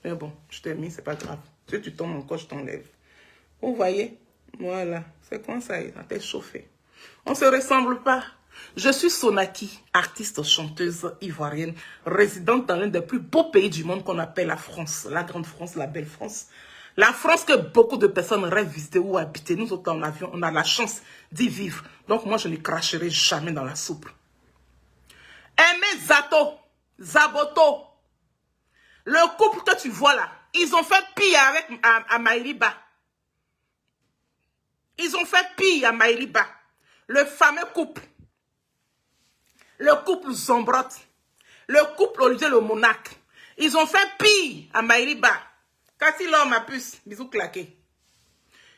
Mais bon, je t'ai mis, c'est pas grave. Si tu tombes encore, je t'enlève. Vous voyez? Voilà. C'est comme ça, ça t'est chauffé. On ne se ressemble pas. Je suis Sonaki, artiste chanteuse ivoirienne, résidente dans l'un des plus beaux pays du monde qu'on appelle la France. La grande France, la belle France. La France que beaucoup de personnes rêvent visiter ou habiter. Nous autres en avion, on a la chance d'y vivre. Donc moi, je ne cracherai jamais dans la soupe. Aimé Zato, Zaboto, le couple que tu vois là, ils ont fait pire avec Amaïriba. Ils ont fait pire à Maïriba. Le fameux couple. Le couple Zombrotte. Le couple Olivier le Monarque. Ils ont fait pire à Maïriba. Cathy l'homme ma puce, bisous claqués.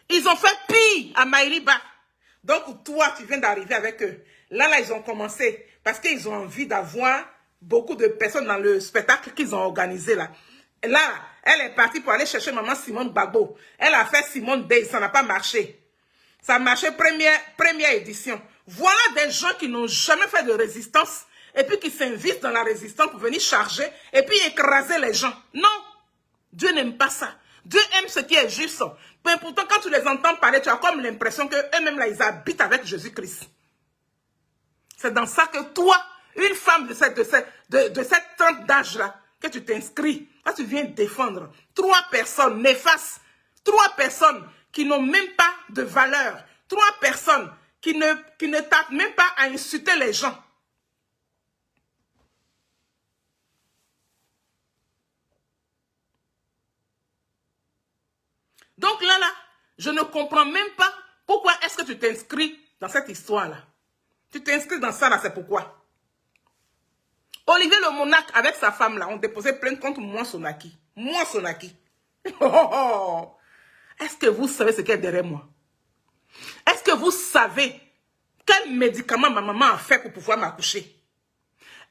Ils ont fait pire à Maïriba. Donc toi, tu viens d'arriver avec eux. Là, ils ont commencé. Parce qu'ils ont envie d'avoir beaucoup de personnes dans le spectacle qu'ils ont organisé là. Et là, elle est partie pour aller chercher maman Simone Gbagbo. Elle a fait Simone Day, ça n'a pas marché. Ça a marché première édition. Voilà des gens qui n'ont jamais fait de résistance et puis qui s'investent dans la résistance pour venir charger et puis écraser les gens. Non, Dieu n'aime pas ça. Dieu aime ce qui est juste. Mais pourtant, quand tu les entends parler, tu as comme l'impression qu'eux-mêmes là, ils habitent avec Jésus-Christ. C'est dans ça que toi, une femme de cette tranche d'âge-là, que tu t'inscris, là tu viens défendre 3 personnes néfastes, 3 personnes qui n'ont même pas de valeur, 3 personnes qui ne tapent même pas à insulter les gens. Donc là, je ne comprends même pas pourquoi est-ce que tu t'inscris dans cette histoire-là. Tu t'inscris dans ça, là, c'est pourquoi. Olivier le Monarque, avec sa femme-là, ont déposé plainte contre moi, Sonaki. Moi, Sonaki. Est-ce que vous savez ce qu'il y a derrière moi? Est-ce que vous savez quel médicament ma maman a fait pour pouvoir m'accoucher?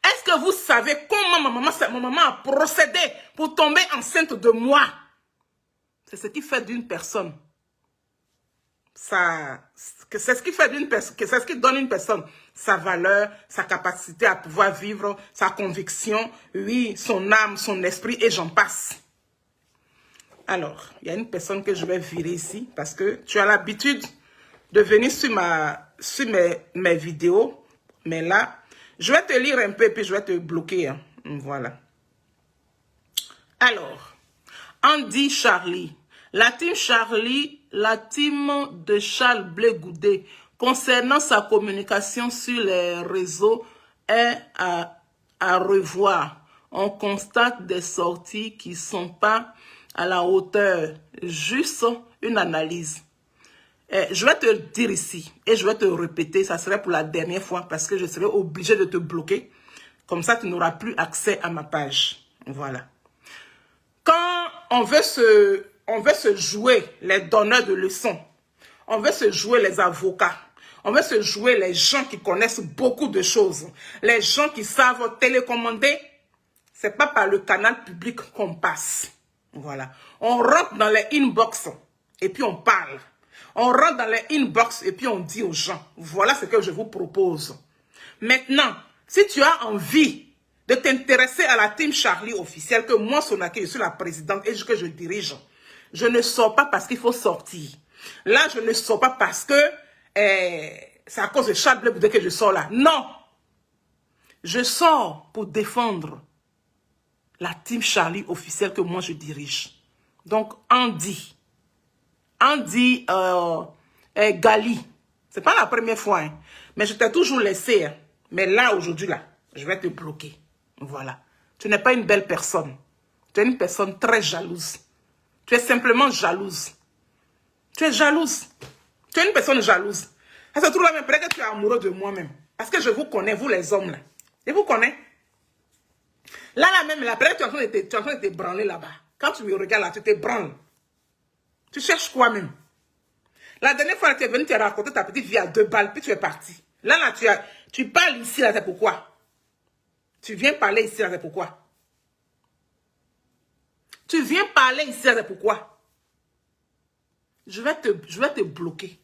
Est-ce que vous savez comment ma maman a procédé pour tomber enceinte de moi? C'est ce qui fait d'une personne. C'est ce qui fait d'une personne, c'est ce qui donne une personne sa valeur, sa capacité à pouvoir vivre, sa conviction, oui, son âme, son esprit et j'en passe. Alors, il y a une personne que je vais virer ici parce que tu as l'habitude de venir sur mes vidéos. Mais là, je vais te lire un peu et puis je vais te bloquer. Hein. Voilà. Alors, Andy Charlie. La team Charlie, la team de Charles Blé Goudé, concernant sa communication sur les réseaux, est à revoir. On constate des sorties qui ne sont pas à la hauteur, juste une analyse. Je vais te dire ici, et je vais te répéter, ça serait pour la dernière fois, parce que je serai obligé de te bloquer. Comme ça, tu n'auras plus accès à ma page. Voilà. Quand on veut se jouer les donneurs de leçons, on veut se jouer les avocats, on veut se jouer les gens qui connaissent beaucoup de choses, les gens qui savent télécommander, c'est pas par le canal public qu'on passe. Voilà. On rentre dans les inbox et puis on parle. On rentre dans les inbox et puis on dit aux gens, voilà ce que je vous propose. Maintenant, si tu as envie de t'intéresser à la Team Charlie officielle, que moi, Sonaki, je suis la présidente et que je dirige, je ne sors pas parce qu'il faut sortir. Là, je ne sors pas parce que c'est à cause de Charles Blé Goudé que je sors là. Non! Je sors pour défendre la Team Charlie officielle que moi, je dirige. Donc, Andy Gali. C'est pas la première fois, hein. Mais je t'ai toujours laissé. Hein. Mais là, aujourd'hui, là, je vais te bloquer. Voilà. Tu n'es pas une belle personne. Tu es une personne très jalouse. Tu es simplement jalouse. Tu es jalouse. Tu es une personne jalouse. Ça se trouve là même, peut-être que tu es amoureux de moi-même. Parce que je vous connais, vous les hommes, là. Je vous connais. Là même, là, peut-être que tu es en train de te branler là-bas. Quand tu me regardes là, tu te branles. Tu cherches quoi même? La dernière fois, tu es venu te raconter ta petite vie à 2 balles, puis tu es parti. Là, tu parles ici, là, c'est pourquoi? Tu viens parler ici, là, c'est pourquoi? Tu viens parler ici, là, c'est pourquoi? Je vais te bloquer.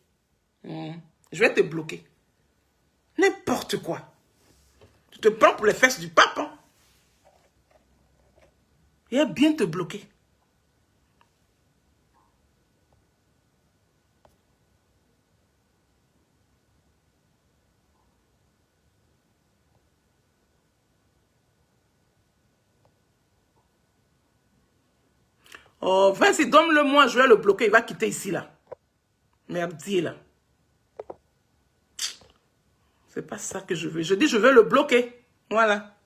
Je vais te bloquer. N'importe quoi. Tu te prends pour les fesses du pape, hein? Il va bien te bloquer. Oh, vas-y, donne-le-moi, je vais le bloquer. Il va quitter ici, là. Merdier, là. C'est pas ça que je veux. Je dis, je veux le bloquer. Voilà.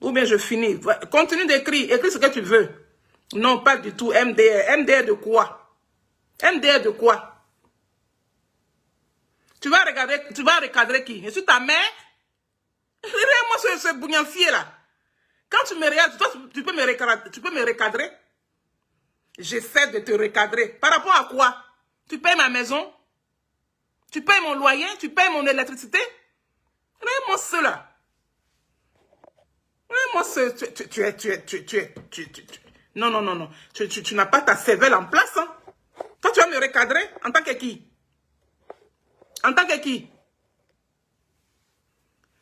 Ou bien je finis. Continue d'écrire. Écris ce que tu veux. Non, pas du tout. MDR. MDR de quoi? MDR de quoi? Tu vas recadrer qui? Je suis ta mère? Regarde-moi ce bougnafier là. Quand tu me regardes, toi, tu peux me recadrer? J'essaie de te recadrer. Par rapport à quoi? Tu payes ma maison? Tu payes mon loyer? Tu payes mon électricité? Regarde-moi cela. Regarde-moi ce... Non. Tu n'as pas ta cervelle en place. Hein? Toi, tu vas me recadrer en tant que qui? En tant que qui?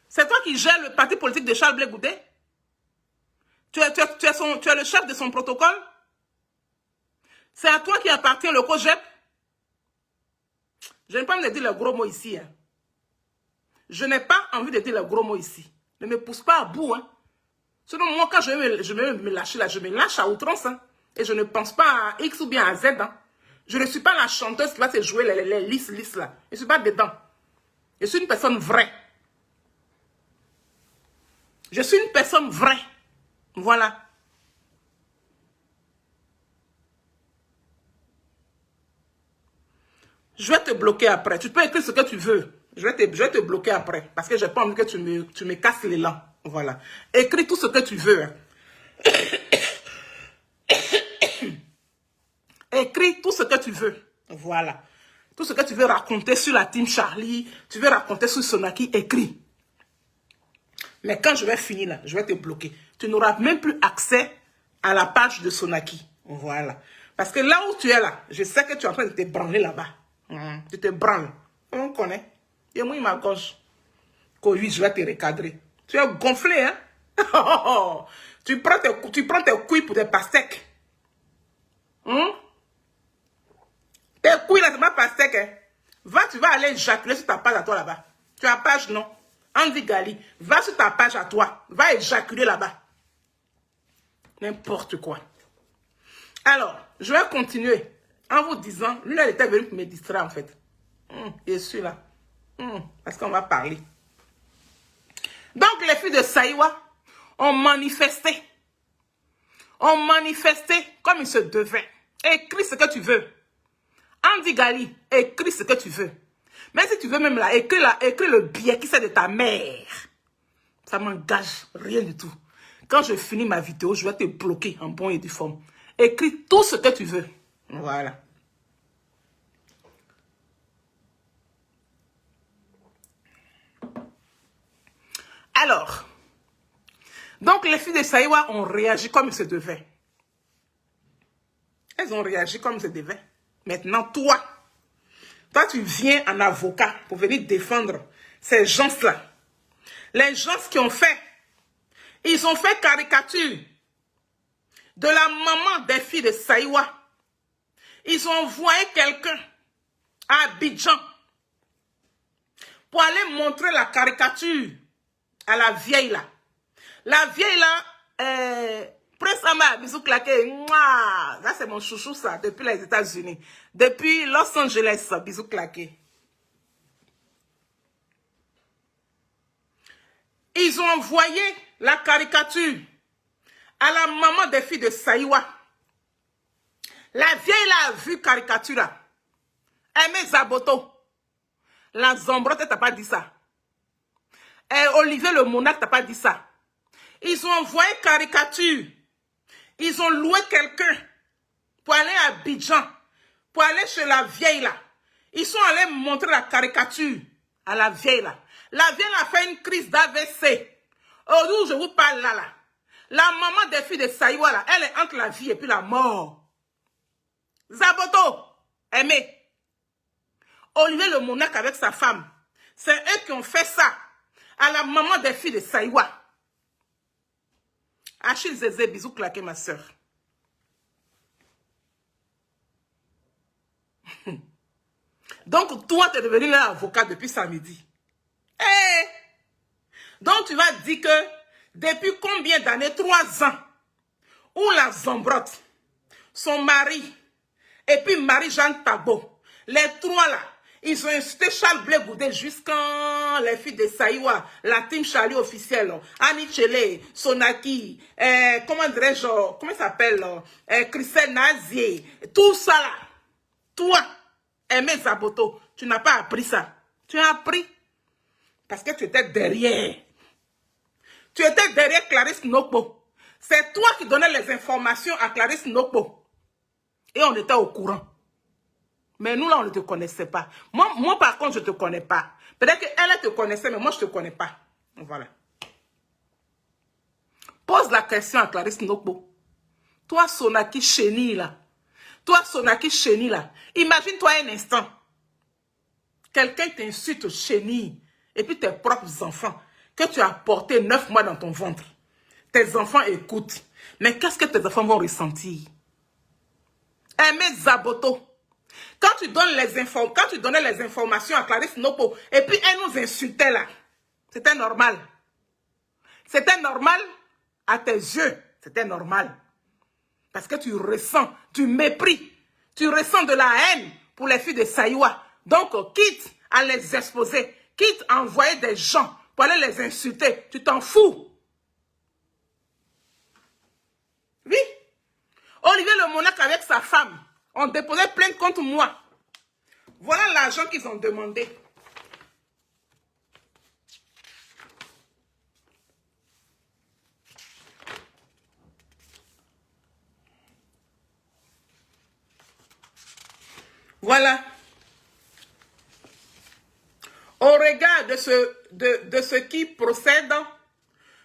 C'est toi qui gères le parti politique de Charles Blé Goudé? Tu es le chef de son protocole? C'est à toi qui appartient le COGEP? Je n'ai pas envie de dire le gros mot ici. Hein. Je n'ai pas envie de dire le gros mot ici. Ne me pousse pas à bout. Hein. Sinon, moi, quand je vais me lâcher là, je me lâche à outrance. Hein. Et je ne pense pas à X ou bien à Z. Hein. Je ne suis pas la chanteuse qui va se jouer les lisses là. Je ne suis pas dedans. Je suis une personne vraie. Je suis une personne vraie. Voilà. Je vais te bloquer après. Tu peux écrire ce que tu veux. Je vais te bloquer après. Parce que je n'ai pas envie que tu me casses l'élan. Voilà. Écris tout ce que tu veux. Écris tout ce que tu veux. Voilà. Tout ce que tu veux raconter sur la Team Charlie, tu veux raconter sur Sonaki, écris. Mais quand je vais finir là, je vais te bloquer. Tu n'auras même plus accès à la page de Sonaki. Voilà. Parce que là où tu es là, je sais que tu es en train de te branler là-bas. Tu te branles. On connaît. Et moi, il m'a gauche. Oui, je vais te recadrer. Tu es gonflé, hein? Tu prends tes couilles pour des pastèques. Tes couilles là, c'est pas pastèque. Hein? Tu vas aller éjaculer sur ta page à toi là-bas. Tu as page, non? Andy Gali, va sur ta page à toi. Va éjaculer là-bas. N'importe quoi. Alors, je vais continuer en vous disant, lui là, il était venu pour me distraire en fait. Je suis là. Parce qu'on va parler. Donc, les filles de Saïwa ont manifesté. Ont manifesté comme il se devait. Écris ce que tu veux. Andy Gali, écris ce que tu veux. Mais si tu veux même là, écris le billet qui c'est de ta mère. Ça m'engage rien du tout. Quand je finis ma vidéo, je vais te bloquer en bon et due forme. Écris tout ce que tu veux. Voilà. Alors, donc les filles de Saïwa ont réagi comme il se devait. Elles ont réagi comme il se devait. Maintenant, toi, tu viens en avocat pour venir défendre ces gens-là. Les gens qui ont fait, ils ont fait caricature de la maman des filles de Saïwa. Ils ont envoyé quelqu'un à Abidjan pour aller montrer la caricature à la vieille là. La vieille là, Prince Ama, bisous claqué, mouah, ça c'est mon chouchou ça, depuis les États-Unis. Depuis Los Angeles, bisous claqué. Ils ont envoyé la caricature à la maman des filles de Saïwa. La vieille là a vu caricature là. Aimé Zaboto. La Zombrote t'as pas dit ça. Et Olivier le Monarque t'as pas dit ça. Ils ont envoyé caricature. Ils ont loué quelqu'un pour aller à Abidjan, pour aller chez la vieille là. Ils sont allés montrer la caricature à la vieille là. La vieille a fait une crise d'AVC. Aujourd'hui, je vous parle là. La maman des filles de Saïwa là, elle est entre la vie et puis la mort. Zaboto, aimé. Olivier le Monarque avec sa femme. C'est eux qui ont fait ça à la maman des filles de Saïwa. Achille Zézé, bisous claqué ma soeur. Donc toi, tu es devenu là avocat depuis samedi. Eh! Donc tu vas dire que depuis combien d'années, 3 ans, où la Zombrote, son mari, et puis Marie-Jeanne Tabo, les trois là, ils ont insulté Charles Blé Goudé jusqu'à les filles de Saïwa, la team Charlie officielle, Annie Chele, Sonaki, comment dirais-je, comment ça s'appelle, Christelle Nazier, tout ça là. Toi, Aimé Zaboto, tu n'as pas appris ça. Tu as appris parce que tu étais derrière. Tu étais derrière Clarisse Nokpo. C'est toi qui donnais les informations à Clarisse Nokpo. Et on était au courant. Mais nous, là, on ne te connaissait pas. Moi par contre, je ne te connais pas. Peut-être qu'elle te connaissait, mais moi, je ne te connais pas. Voilà. Pose la question à Clarisse Nokpo. Toi, Sonaki Chéni, là. Toi, Sonaki Chéni, là. Imagine-toi un instant. Quelqu'un t'insulte Chéni. Et puis tes propres enfants. Que tu as porté 9 mois dans ton ventre. Tes enfants écoutent. Mais qu'est-ce que tes enfants vont ressentir? Aimé Zaboto. Quand tu donnais les informations à Clarisse Nokpo, et puis elle nous insultait là, c'était normal. C'était normal à tes yeux, c'était normal. Parce que tu ressens du mépris, tu ressens de la haine pour les filles de Saïwa. Donc, quitte à les exposer, quitte à envoyer des gens pour aller les insulter, tu t'en fous. Oui. Olivier le Monarque avec sa femme ont déposé plainte contre moi. Voilà l'argent qu'ils ont demandé. Voilà. Au regard de ce qui procède,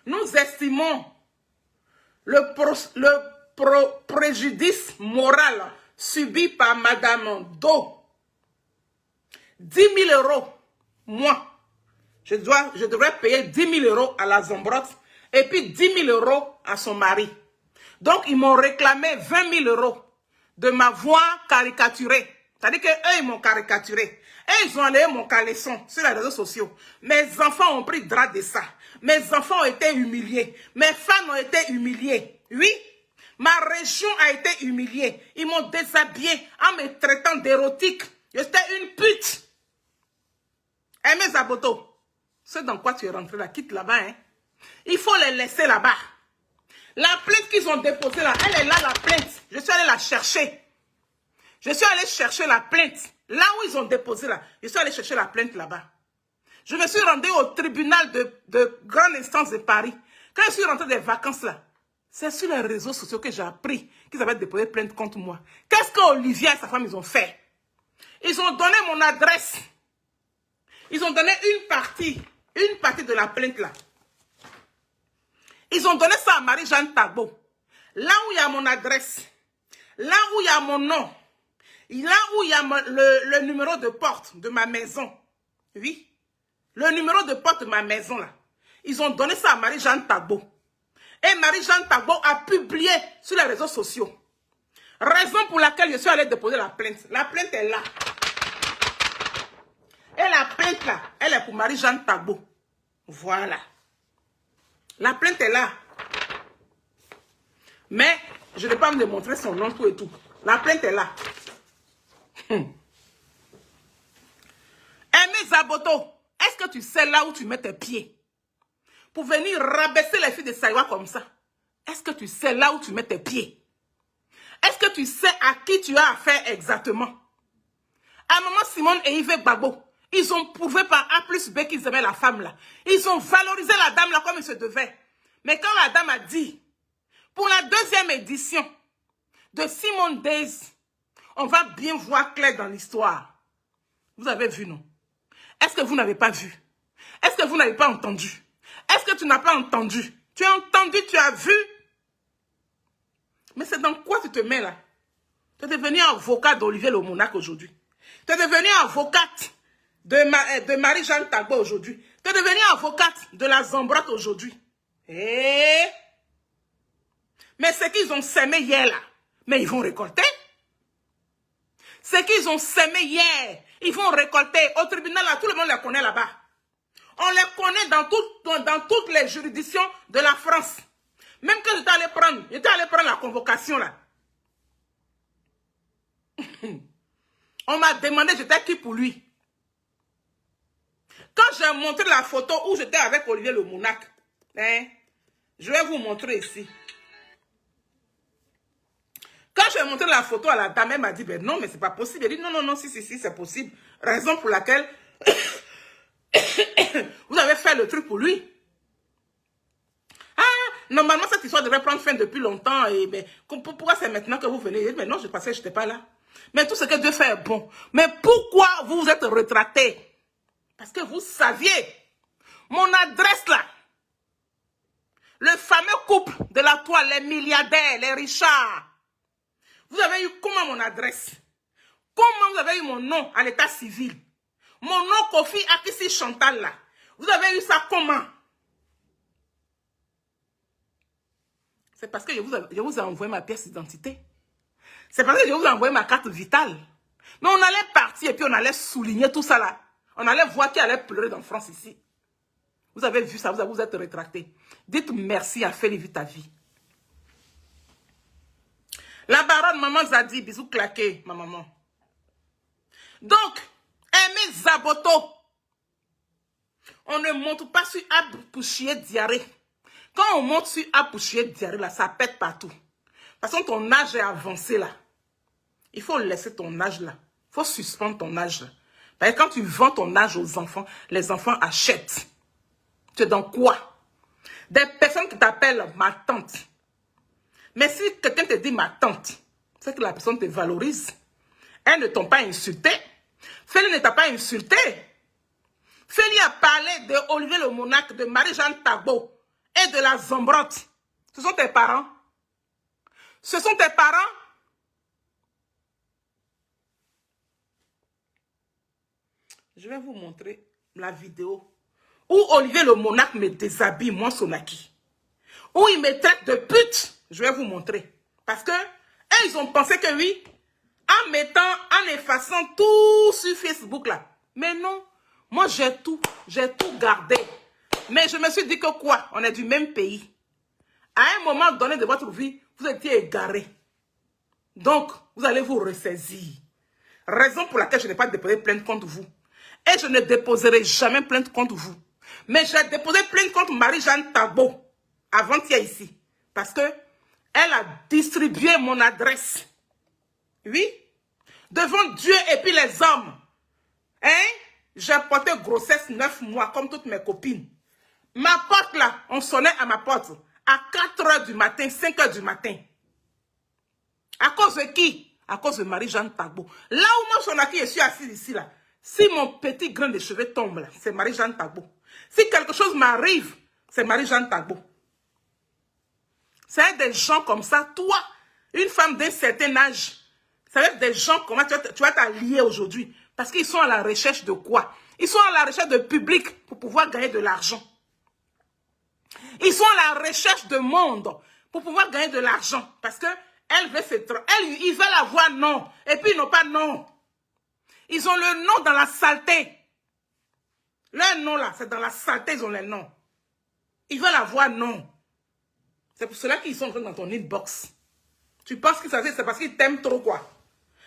nous estimons le préjudice moral subi par Madame Do. 10 000 €, moi, je devrais payer 10 000 € à la Zombrote et puis 10 000 € à son mari. Donc, ils m'ont réclamé 20 000 € de ma voix caricaturée. C'est-à-dire qu'eux, ils m'ont caricaturé. Et ils ont enlevé mon caleçon sur les réseaux sociaux. Mes enfants ont pris drap de ça. Mes enfants ont été humiliés. Mes femmes ont été humiliées. Oui. Ma région a été humiliée. Ils m'ont déshabillé en me traitant d'érotique. J'étais une pute. Aimé Zaboto, ce dans quoi tu es rentré là, quitte là-bas. Hein? Il faut les laisser là-bas. La plainte qu'ils ont déposée là, elle est là, la plainte. Je suis allée la chercher. Je suis allée chercher la plainte. Là où ils ont déposé là, je suis allée chercher la plainte là-bas. Je me suis rendue au tribunal de grande instance de Paris. Quand je suis rentrée des vacances là, c'est sur les réseaux sociaux que j'ai appris qu'ils avaient déposé plainte contre moi. Qu'est-ce qu'Olivier et sa femme ils ont fait? Ils ont donné mon adresse. Ils ont donné une partie de la plainte là. Ils ont donné ça à Marie-Jeanne Tabo. Là où il y a mon adresse, là où il y a mon nom, Là où il y a le numéro de porte de ma maison, oui, le numéro de porte de ma maison, là, ils ont donné ça à Marie-Jeanne Tagbo. Et Marie-Jeanne Tagbo a publié sur les réseaux sociaux. Raison pour laquelle je suis allée déposer la plainte. La plainte est là. Et la plainte là, elle est pour Marie-Jeanne Tagbo. Voilà. La plainte est là. Mais je ne vais pas me démontrer son nom, tout et tout. La plainte est là. Aimé Zaboto, est-ce que tu sais là où tu mets tes pieds? Pour venir rabaisser les filles de Saïwa comme ça. Est-ce que tu sais là où tu mets tes pieds? Est-ce que tu sais à qui tu as affaire exactement? À un moment, Simone et Yves Gbagbo, ils ont prouvé par A plus B qu'ils aimaient la femme là. Ils ont valorisé la dame là comme il se devait. Mais quand la dame a dit, pour la deuxième édition de Simone Days, on va bien voir clair dans l'histoire. Vous avez vu, non? Est-ce que vous n'avez pas vu? Est-ce que vous n'avez pas entendu? Est-ce que tu n'as pas entendu? Tu as entendu, tu as vu? Mais c'est dans quoi tu te mets là? Tu es devenu avocat d'Olivier Le Monac aujourd'hui. Tu es devenu avocate de Marie-Jeanne Tagbo aujourd'hui. Tu es devenu avocate de la Zambrotte aujourd'hui. Mais ce qu'ils ont semé hier là, mais ils vont récolter. Ce qu'ils ont semé hier, ils vont récolter. Au tribunal là, tout le monde les connaît là-bas. On les connaît dans toutes les juridictions de la France. Même quand j'étais allé prendre la convocation là. On m'a demandé j'étais qui pour lui. Quand j'ai montré la photo où j'étais avec Olivier Le Monac, je vais vous montrer ici. Quand j'ai montré la photo à la dame, elle m'a dit, ben non, mais c'est pas possible. Elle dit, non, si, c'est possible. Raison pour laquelle vous avez fait le truc pour lui. Ah, normalement, cette histoire devrait prendre fin depuis longtemps. Et ben, pourquoi c'est maintenant que vous venez? Mais non, je pensais que je n'étais pas là. Mais tout ce que Dieu fait est bon. Mais pourquoi vous vous êtes retracté? Parce que vous saviez, mon adresse là, le fameux couple de la toile, les milliardaires, les richards, vous avez eu comment mon adresse? Comment vous avez eu mon nom à l'état civil? Mon nom Kofi Akissi Chantal là. Vous avez eu ça comment? C'est parce que je vous ai envoyé ma pièce d'identité. C'est parce que je vous ai envoyé ma carte vitale. Mais on allait partir et puis on allait souligner tout ça là. On allait voir qui allait pleurer dans France ici. Vous avez vu ça, vous êtes rétracté. Dites merci à Feli Vitavi. La baronne maman Zadi, bisous claqués, ma maman. Donc, Aimé Zaboto, on ne monte pas sur Ab pour chier diarrhée. Quand on monte sur Ab pour chier diarrhée, là, ça pète partout. Parce que ton âge est avancé là. Il faut laisser ton âge là. Il faut suspendre ton âge là. Parce que quand tu vends ton âge aux enfants, les enfants achètent. Tu es dans quoi? Des personnes qui t'appellent ma tante. Mais si quelqu'un te dit ma tante, c'est que la personne te valorise. Elles ne t'ont pas insulté. Feli ne t'a pas insulté. Feli a parlé de Olivier Le Monac, de Marie-Jeanne Tagbo et de la Zambrotte. Ce sont tes parents. Ce sont tes parents. Je vais vous montrer la vidéo où Olivier Le Monac me déshabille, moi Sonaki. Où il me traite de pute. Je vais vous montrer. Parce que ils ont pensé que oui, en effaçant tout sur Facebook là. Mais non, moi j'ai tout gardé. Mais je me suis dit que quoi? On est du même pays. À un moment donné de votre vie, vous étiez égarés. Donc, vous allez vous ressaisir. Raison pour laquelle je n'ai pas déposé plainte contre vous. Et je ne déposerai jamais plainte contre vous. Mais j'ai déposé plainte contre Marie-Jeanne Tagbo avant-hier ici. Parce que elle a distribué mon adresse. Oui. Devant Dieu et puis les hommes. J'ai porté grossesse 9 mois comme toutes mes copines. Ma porte là, on sonnait à ma porte à 4 h du matin, 5 h du matin. À cause de qui? À cause de Marie-Jeanne Tagbo. Là où moi, Sonaki, je suis assise ici là. Si mon petit grain de cheveux tombe là, c'est Marie-Jeanne Tagbo. Si quelque chose m'arrive, c'est Marie-Jeanne Tagbo. C'est des gens comme ça. Toi, une femme d'un certain âge, Ça va être des gens, comment tu vas t'allier aujourd'hui? Parce qu'ils sont à la recherche de quoi? Ils sont à la recherche de public pour pouvoir gagner de l'argent. Ils sont à la recherche de monde pour pouvoir gagner de l'argent. Parce que ils veulent avoir non. Et puis ils n'ont pas non. Ils ont le nom dans la saleté. Leur nom là, c'est dans la saleté, ils ont les noms. Ils veulent avoir non. C'est pour cela qu'ils sont dans ton inbox. Tu penses que c'est parce qu'ils t'aiment trop quoi.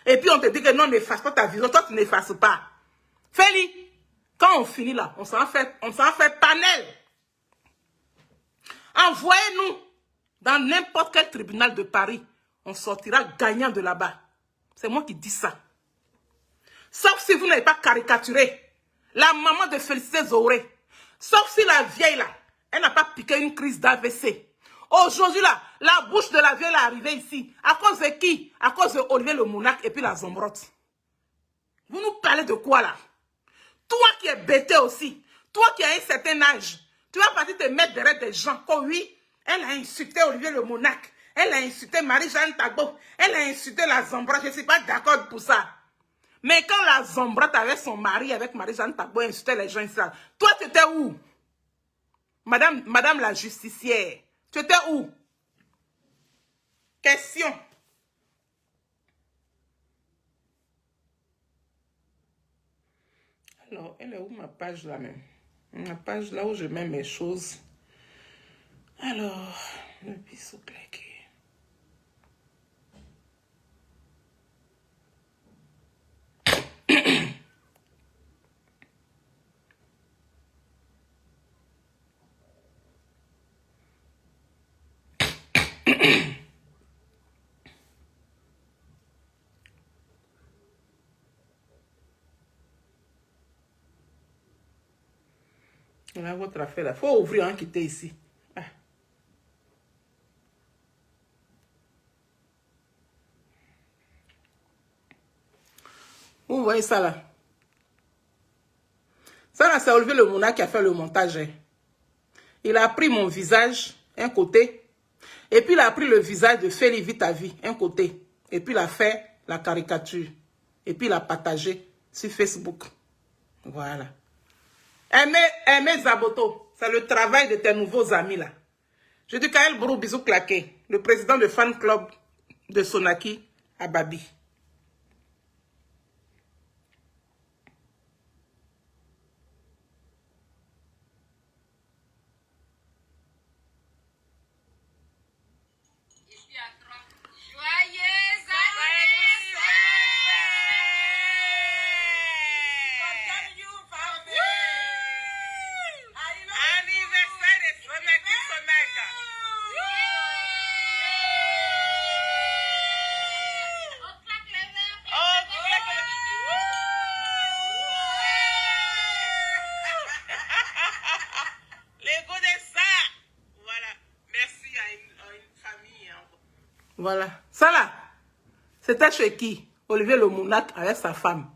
Et puis on te dit que non, n'efface pas ta vision. Toi, tu n'effaces pas. Fais-le. Quand on finit là, on s'en fait panel. Envoyez-nous dans n'importe quel tribunal de Paris. On sortira gagnant de là-bas. C'est moi qui dis ça. Sauf si vous n'avez pas caricaturé la maman de Félicité Zoré. Sauf si la vieille là, elle n'a pas piqué une crise d'AVC. Aujourd'hui là, la bouche de la vieille est arrivée ici. À cause de qui? À cause de Olivier le Mounak et puis la Zombrotte. Vous nous parlez de quoi là? Toi qui es bêté aussi, toi qui as un certain âge, tu vas partir te mettre derrière des gens comme oui, elle a insulté Olivier le Mounak, elle a insulté Marie-Jeanne Tagbo, elle a insulté la Zombrotte, je ne suis pas d'accord pour ça. Mais quand la Zombrotte avec son mari, avec Marie-Jeanne Tagbo, insultait les gens ici, toi tu étais où? Madame la justicière, tu étais où? Question. Alors, elle est où ma page là même? Ma page là où je mets mes choses. Alors, le bisou claqué. Voilà votre affaire là. Faut ouvrir un quitter ici. Ah. Vous voyez ça là? Ça là, c'est Olivier le Mounak qui a fait le montage. Il a pris mon visage, un côté. Et puis il a pris le visage de Feli Vitavi, un côté. Et puis il a fait la caricature. Et puis il a partagé sur Facebook. Voilà. Aimé Zaboto, c'est le travail de tes nouveaux amis là. Je dis Kael Brou, bisous claqué, le président du fan club de Sonaki à Babi. Voilà. Ça là, c'était chez qui? Olivier le Mounak avec sa femme.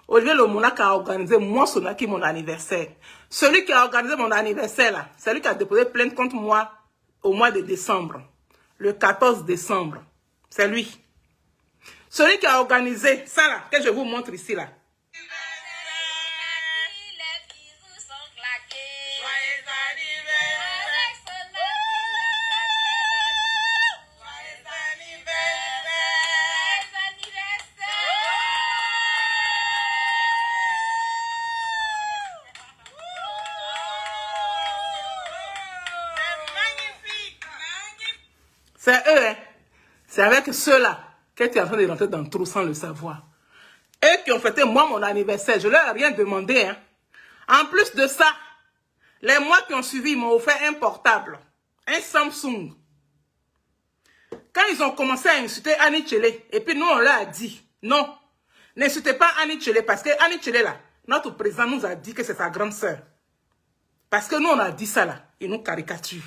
Olivier le Mounak a organisé moi, Sonaki, mon anniversaire. Celui qui a organisé mon anniversaire là, c'est lui qui a déposé plainte contre moi au mois de décembre. Le 14 décembre. C'est lui. Celui qui a organisé ça là, que je vous montre ici là. C'est eux, hein. C'est avec ceux-là que tu es en train de rentrer dans le trou sans le savoir. Eux qui ont fêté moi mon anniversaire, je leur ai rien demandé. Hein. En plus de ça, les mois qui ont suivi, ils m'ont offert un portable, un Samsung. Quand ils ont commencé à insulter Annie Tchelé, et puis nous on leur a dit, non, n'insultez pas Annie Tchelé, parce que Annie Tchelé là, notre président nous a dit que c'est sa grande sœur. Parce que nous on a dit ça là, ils nous caricaturent.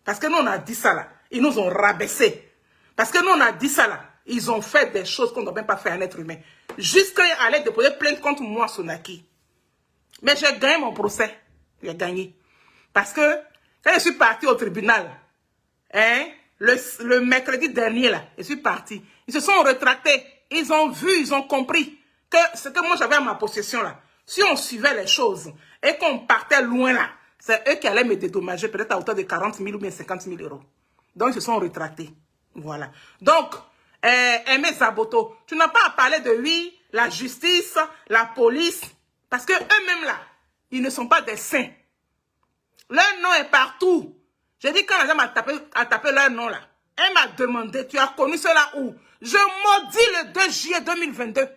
Parce que nous on a dit ça là, ils nous ont rabaissés. Parce que nous, on a dit ça là. Ils ont fait des choses qu'on ne doit même pas faire à un être humain. Jusqu'à aller déposer plainte contre moi, Sonaki. Mais j'ai gagné mon procès. J'ai gagné. Parce que quand je suis partie au tribunal, hein, le mercredi dernier là, je suis partie. Ils se sont rétractés. ils ont vu, ils ont compris que ce que moi j'avais à ma possession là, si on suivait les choses et qu'on partait loin là, c'est eux qui allaient me dédommager peut-être à hauteur de 40 000 ou bien 50 000 euros. Donc, ils se sont rétractés. Voilà. Donc, Aimé Zaboto, tu n'as pas à parler de oui, la justice, la police, parce que eux-mêmes là, ils ne sont pas des saints. Leur nom est partout. J'ai dit quand la dame a tapé leur nom là, elle m'a demandé, tu as connu cela où? Je maudis le 2 juillet 2022.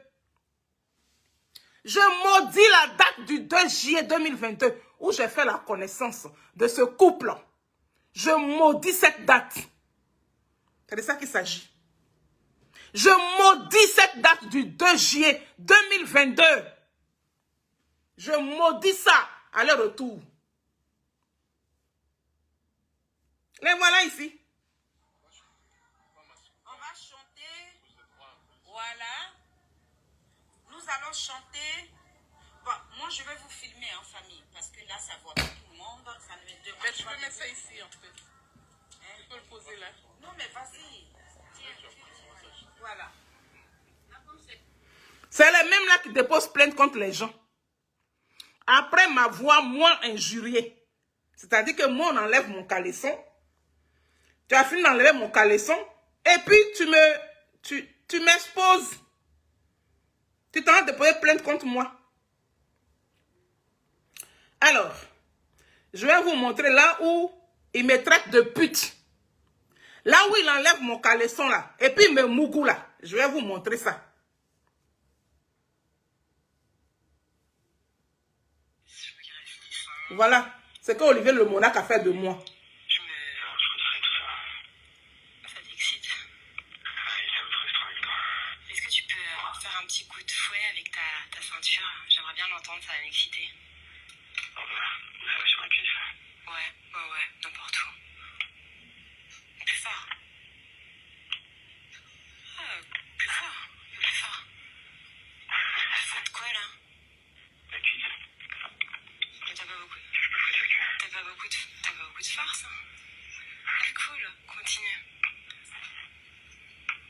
Je maudis la date du 2 juillet 2022 où j'ai fait la connaissance de ce couple. Je maudis cette date. C'est de ça qu'il s'agit. Je maudis cette date du 2 juillet 2022. Je maudis ça à leur retour. Les voilà ici. On va chanter. Voilà. Nous allons chanter. Bon, moi, je vais vous filmer en famille parce que là, ça voit tout le monde. Ça ne me dérange pas. Mais tu peux mettre ça ici, en fait. Tu peux le poser là. Non, mais vas-y. Voilà. C'est les mêmes là qui déposent plainte contre les gens. Après m'avoir, moi, injurié. C'est-à-dire que moi, on enlève mon caleçon. Tu as fini d'enlever mon caleçon. Et puis, tu m'exposes. Tu t'en as déposé plainte contre moi. Alors, je vais vous montrer là où il me traite de pute. Là où il enlève mon caleçon là. Et puis il me mougou là. Je vais vous montrer ça. Voilà. C'est que Olivier Le Monarque a fait de moi. Je referai tout ça. Ça t'excite? Oui, ça me frustre avec toi. Est-ce que tu peux faire un petit coup de fouet avec ta ceinture? J'aimerais bien l'entendre, ça va m'exciter. Sur un cliff? Ouais, n'importe où. Plus fort. Plus fort. Plus fort. Plus fort de quoi là? La cuisse. Mais t'as pas beaucoup de force. Hein. Ah, cool, continue.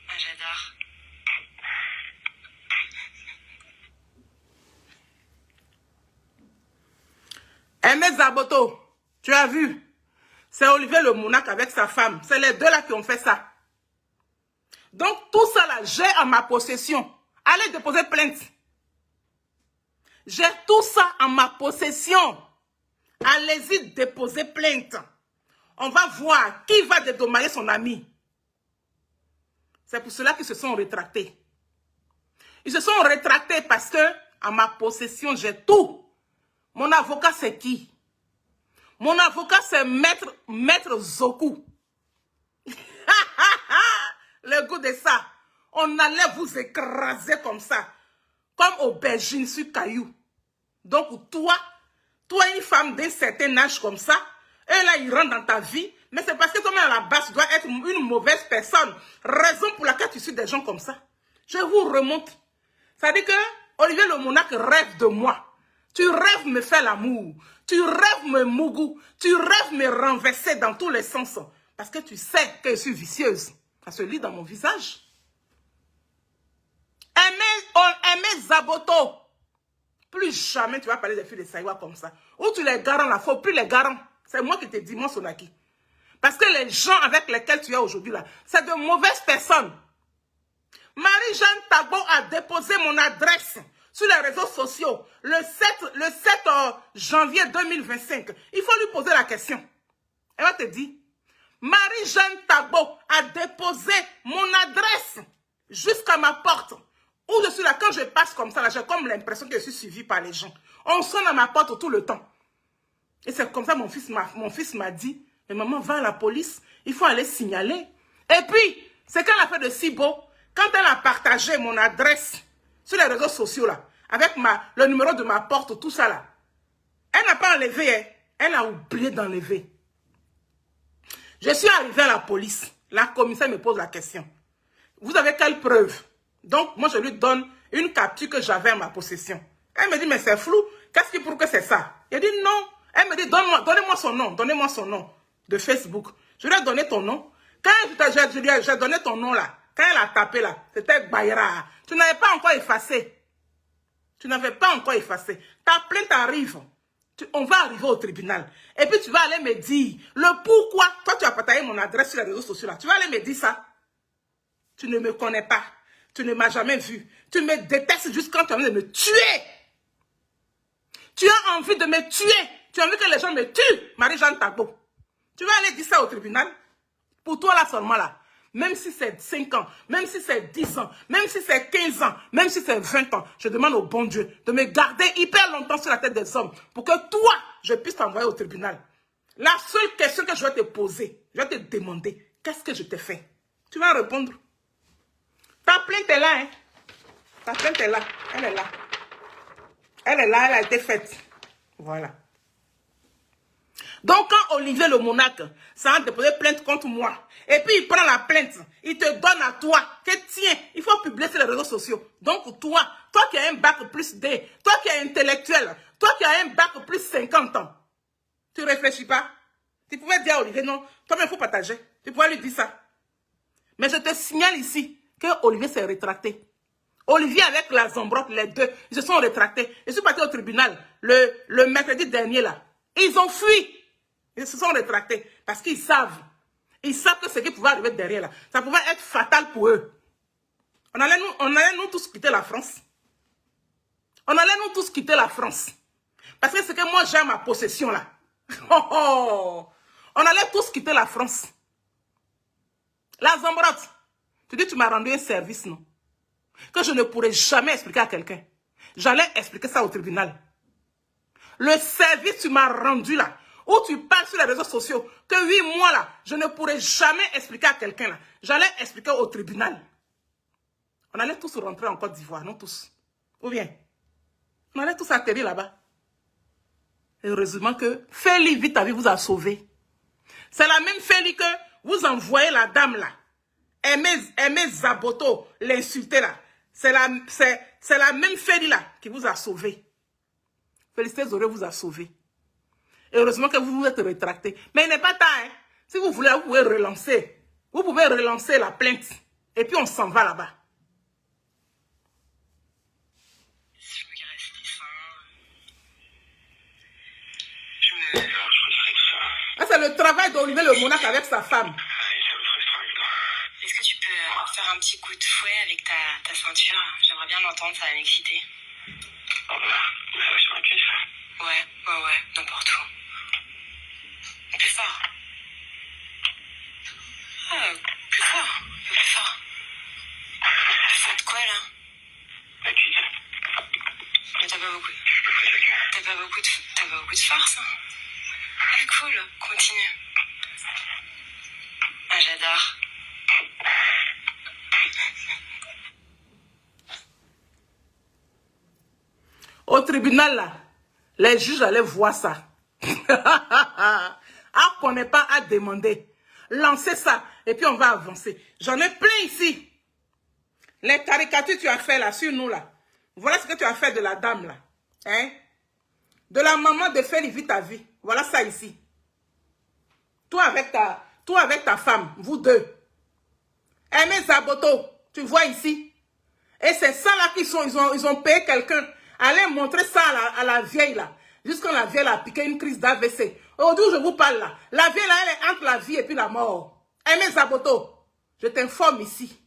Ah, j'adore. Aimé Zaboto, tu as vu? C'est Olivier Le Monarque avec sa femme. C'est les deux là qui ont fait ça. Donc tout ça là, j'ai en ma possession. Allez déposer plainte. J'ai tout ça en ma possession. Allez-y déposer plainte. On va voir qui va dédommager son ami. C'est pour cela qu'ils se sont rétractés. Ils se sont rétractés parce que en ma possession, j'ai tout. Mon avocat, c'est qui? Mon avocat, c'est Maître Zoku. Le goût de ça. On allait vous écraser comme ça. Comme aubergine sur caillou. Donc, toi, une femme d'un certain âge comme ça, et là, il rentre dans ta vie, mais c'est parce que toi-même, à la base, tu dois être une mauvaise personne. Raison pour laquelle tu suis des gens comme ça. Je vous remonte. Ça dit que Olivier Le Monarque rêve de moi. Tu rêves me faire l'amour. Tu rêves me mougou. Tu rêves me renverser dans tous les sens. Parce que tu sais que je suis vicieuse. Ça se lit dans mon visage. Aimé Zaboto. Plus jamais tu vas parler des filles de Saïwa comme ça. Ou tu les garants là. Faut plus les garants. C'est moi qui te dis, mon Sonaki. Parce que les gens avec lesquels tu es aujourd'hui là, c'est de mauvaises personnes. Marie-Jeanne Tagbo a déposé mon adresse sur les réseaux sociaux le 7 janvier 2025. Il faut lui poser la question. Elle va te dire, Marie-Jeanne Tagbo a déposé mon adresse jusqu'à ma porte. Où je suis là, quand je passe comme ça, j'ai comme l'impression que je suis suivie par les gens. On sonne à ma porte tout le temps. Et c'est comme ça mon fils m'a dit, mais maman, va à la police, il faut aller signaler. Et puis, c'est qu'elle a fait de si beau, quand elle a partagé mon adresse sur les réseaux sociaux, là, avec le numéro de ma porte, tout ça, là, elle n'a pas enlevé, hein, elle a oublié d'enlever. Je suis arrivée à la police, la commissaire me pose la question. Vous avez quelle preuve? Donc, moi, je lui donne une capture que j'avais en ma possession. Elle me dit, mais c'est flou, qu'est-ce qui prouve que c'est ça? Elle dit, non. Elle me dit, donnez-moi son nom de Facebook. Je lui ai donné ton nom. Quand j'ai donné ton nom là, Quand elle a tapé là, c'était Bayra. Tu n'avais pas encore effacé. Tu n'avais pas encore effacé. Ta plainte arrive. On va arriver au tribunal. Et puis tu vas aller me dire le pourquoi. Toi, tu as partagé mon adresse sur les réseaux sociaux là. Tu vas aller me dire ça. Tu ne me connais pas. Tu ne m'as jamais vu. Tu me détestes juste quand tu as envie de me tuer. Tu as envie de me tuer. Tu as envie que les gens me tuent. Marie-Jeanne Tagbo. Tu vas aller dire ça au tribunal. Pour toi là seulement là. Même si c'est 5 ans, même si c'est 10 ans, même si c'est 15 ans, même si c'est 20 ans, je demande au bon Dieu de me garder hyper longtemps sur la tête des hommes pour que toi, je puisse t'envoyer au tribunal. La seule question que je vais te poser, je vais te demander, qu'est-ce que je t'ai fait? Tu vas répondre. Ta plainte est là, hein? Ta plainte est là, elle est là. Elle est là, elle a été faite. Voilà. Donc, quand Olivier le monarque s'est déposé plainte contre moi, et puis il prend la plainte, il te donne à toi, que tiens, il faut publier sur les réseaux sociaux. Donc, toi qui as un bac plus D, toi qui es intellectuel, toi qui as un bac plus 50 ans, tu ne réfléchis pas? Tu pouvais dire à Olivier, non, toi-même, il faut partager. Tu pouvais lui dire ça. Mais je te signale ici que Olivier s'est rétracté. Olivier avec la Zambrotte, les deux, ils se sont rétractés. Je suis parti au tribunal le mercredi dernier là. Ils ont fui. Ils se sont rétractés parce qu'ils savent. Ils savent que ce qui pouvait arriver derrière là, ça pouvait être fatal pour eux. On allait nous tous quitter la France. On allait nous tous quitter la France. Parce que c'est que moi j'ai ma possession là. Oh, oh. On allait tous quitter la France. La Zambrotte, tu dis tu m'as rendu un service, non? Que je ne pourrais jamais expliquer à quelqu'un. J'allais expliquer ça au tribunal. Le service que tu m'as rendu là, où tu parles sur les réseaux sociaux, que 8 mois là, je ne pourrais jamais expliquer à quelqu'un là. J'allais expliquer au tribunal. On allait tous rentrer en Côte d'Ivoire, non tous. Ou bien, on allait tous atterrir là-bas. Heureusement que Feli Vitavi vous a sauvé. C'est la même Feli que vous envoyez la dame là. Aimé Zaboto, l'insulter là. C'est la même Feli là qui vous a sauvé. Félicité Zoré vous a sauvé. Heureusement que vous vous êtes rétracté. Mais il n'est pas tard. Hein? Si vous voulez, vous pouvez relancer. Vous pouvez relancer la plainte. Et puis on s'en va là-bas. Si je me caresse tes seins, je frustrerai tout ça. Ah, c'est le travail d'Olivier le monarque avec sa femme. Ça me frustre en même temps. Est-ce que tu peux faire un petit coup de fouet avec ta ceinture? J'aimerais bien l'entendre, ça va m'exciter. Oh là, ça va sur la cuisse. Ouais, n'importe où. Plus fort. Ah, plus fort, plus fort. Plus fort de quoi, là? La cuisse. Mais t'as pas beaucoup de force, hein? Ah, cool, continue. Ah, j'adore. Au tribunal, là, les juges allaient voir ça. Ah, qu'on n'est pas à demander. Lancez ça, et puis on va avancer. J'en ai plein ici. Les caricatures que tu as fait là, sur nous là. Voilà ce que tu as fait de la dame là. Hein? De la maman de Feli Vitavi. Voilà ça ici. Toi avec ta femme, vous deux. Aimé Zaboto, tu vois ici. Et c'est ça là ils ont payé quelqu'un. Allez montrer ça à la vieille là. Jusqu'à la vieille a piqué une crise d'AVC. Aujourd'hui, je vous parle là. La vieille là, elle est entre la vie et puis la mort. Aimé Zaboto, je t'informe ici.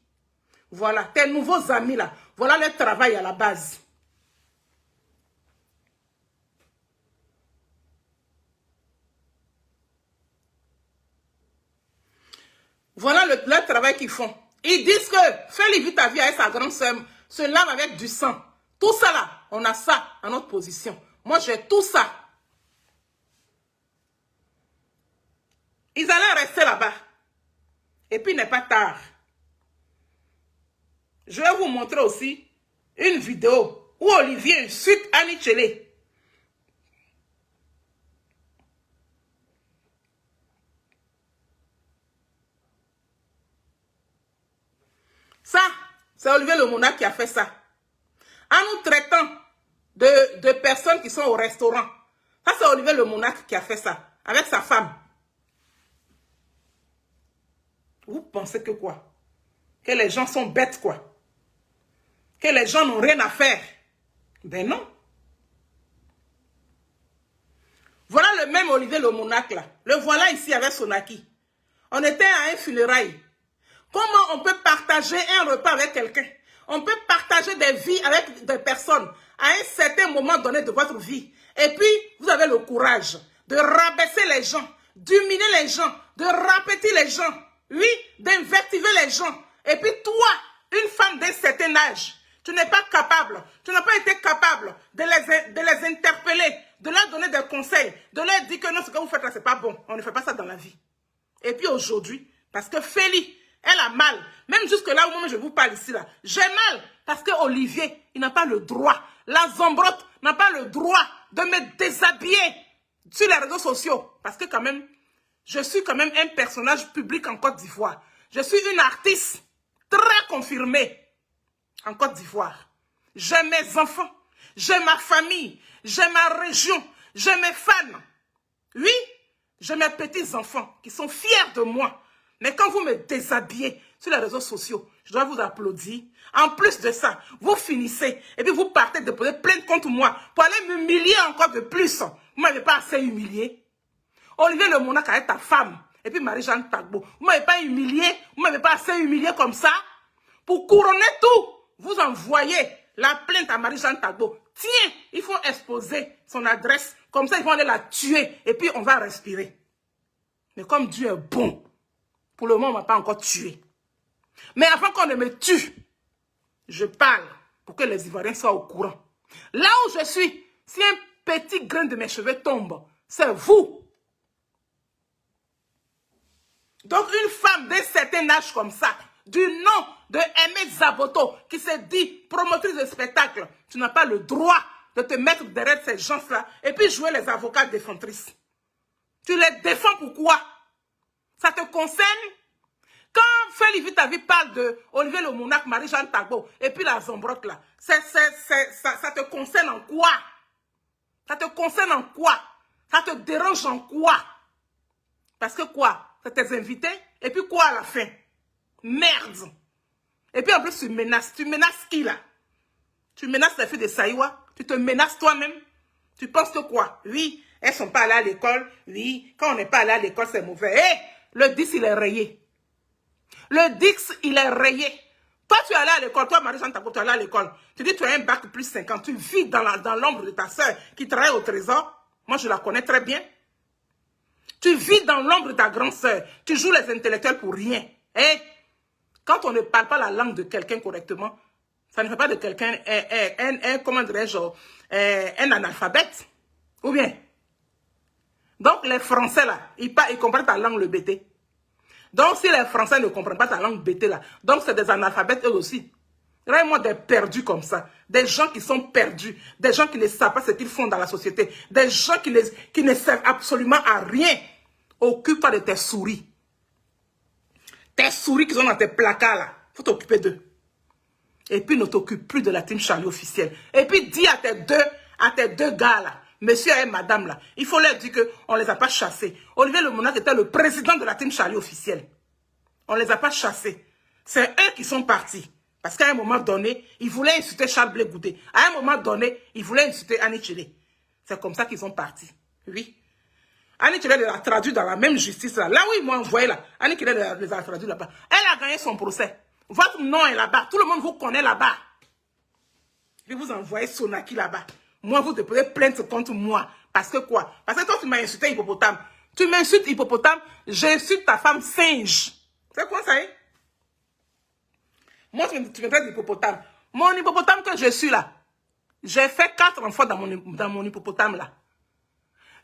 Voilà, tes nouveaux amis là. Voilà leur travail à la base. Voilà leur travail qu'ils font. Ils disent que Feli Vitavi avec sa grande sœur se lave avec du sang. Tout ça là, on a ça à notre position. Moi, j'ai tout ça. Ils allaient rester là-bas. Et puis, il n'est pas tard. Je vais vous montrer aussi une vidéo où Olivier insulte Annie Tchelé. Ça, c'est Olivier le monarque qui a fait ça. En nous traitant de personnes qui sont au restaurant. Ça, c'est Olivier le monarque qui a fait ça. Avec sa femme. Vous pensez que quoi? Que les gens sont bêtes, quoi. Que les gens n'ont rien à faire. Ben non. Voilà le même Olivier le Monarque, là. Le voilà ici avec Sonaki. On était à un funérail. Comment on peut partager un repas avec quelqu'un? On peut partager des vies avec des personnes à un certain moment donné de votre vie. Et puis, vous avez le courage de rabaisser les gens, d'humilier les gens, de rapetir les gens, oui, d'invertiver les gens. Et puis toi, une femme d'un certain âge, tu n'es pas capable, tu n'as pas été capable de les interpeller, de leur donner des conseils, de leur dire que non, ce que vous faites là, c'est pas bon. On ne fait pas ça dans la vie. Et puis aujourd'hui, parce que Félie, elle a mal. Même jusque là où moi je vous parle ici, là, j'ai mal. Parce que Olivier, il n'a pas le droit. La Zambrotte n'a pas le droit de me déshabiller sur les réseaux sociaux. Parce que quand même, je suis quand même un personnage public en Côte d'Ivoire. Je suis une artiste très confirmée en Côte d'Ivoire. J'ai mes enfants, j'ai ma famille, j'ai ma région, j'ai mes fans. Oui, j'ai mes petits-enfants qui sont fiers de moi. Mais quand vous me déshabillez sur les réseaux sociaux, je dois vous applaudir. En plus de ça, vous finissez et puis vous partez déposer plainte contre moi pour aller m'humilier encore de plus. Vous ne m'avez pas assez humilié. Olivier le Monarque avec ta femme et puis Marie-Jeanne Tagbo. Vous ne m'avez pas humilié, vous ne m'avez pas assez humilié comme ça. Pour couronner tout, vous envoyez la plainte à Marie-Jeanne Tagbo. Tiens, il faut exposer son adresse. Comme ça, ils vont aller la tuer et puis on va respirer. Mais comme Dieu est bon, pour le moment, on ne m'a pas encore tué. Mais avant qu'on ne me tue, je parle pour que les Ivoiriens soient au courant. Là où je suis, si un petit grain de mes cheveux tombe, c'est vous. Donc une femme d'un certain âge comme ça, du nom de Aimé Zaboto, qui se dit promotrice de spectacle, tu n'as pas le droit de te mettre derrière ces gens-là et puis jouer les avocats défentrices. Tu les défends pourquoi? Ça te concerne? Quand Félix Vitavi parle de Olivier le Monarque, Marie-Jeanne Tagbo et puis la Zambrotte là, ça te concerne en quoi? Ça te concerne en quoi? Ça te dérange en quoi? Parce que quoi? C'est tes invités et puis quoi à la fin? Merde! Et puis en plus tu menaces qui là? Tu menaces les filles de Saïwa? Tu te menaces toi-même? Tu penses que quoi? Oui, elles ne sont pas allées à l'école. Oui, quand on n'est pas allé à l'école, c'est mauvais. Hé, le 10, il est rayé. Le 10, il est rayé. Toi, tu es allé à l'école. Toi, Marie-Jeanne Tagbo, tu es allé à l'école. Tu dis, tu as un bac plus 50. Tu vis dans l'ombre de ta soeur qui travaille au trésor. Moi, je la connais très bien. Tu vis dans l'ombre de ta grande soeur. Tu joues les intellectuels pour rien. Hé, quand on ne parle pas la langue de quelqu'un correctement, ça ne fait pas de quelqu'un comment dirais-je, un analphabète. Ou bien. Donc, les Français, là, ils comprennent ta langue, le BT. Donc, si les Français ne comprennent pas ta langue BT, là, donc c'est des analphabètes eux aussi. Regarde-moi des perdus comme ça. Des gens qui sont perdus. Des gens qui ne savent pas ce qu'ils font dans la société. Des gens qui ne servent absolument à rien. Occupe-toi de tes souris. Tes souris qui sont dans tes placards, là. Il faut t'occuper d'eux. Et puis, ne t'occupe plus de la team Charlie officielle. Et puis, dis à tes deux gars, là, monsieur et madame, là, il faut leur dire qu'on ne les a pas chassés. Olivier le Monarque était le président de la team Charlie officielle. On ne les a pas chassés. C'est eux qui sont partis. Parce qu'à un moment donné, ils voulaient insulter Charles Blé Goudé. À un moment donné, ils voulaient insulter Annie Tchélé. C'est comme ça qu'ils sont partis. Oui. Annie Tchélé les a traduits dans la même justice, là. Là où ils m'ont envoyé, là. Annie Tchélé les a traduits là-bas. Elle a gagné son procès. Votre nom est là-bas. Tout le monde vous connaît là-bas. Je vais vous envoyer Sonaki là-bas. Moi, vous déposez plainte contre moi. Parce que quoi? Parce que toi, tu m'as insulté hippopotame. Tu m'insultes hippopotame, j'insulte ta femme singe. C'est quoi ça, hein? Moi, tu me traites d'hippopotame. Mon hippopotame que je suis là, j'ai fait 4 enfants dans mon hippopotame là.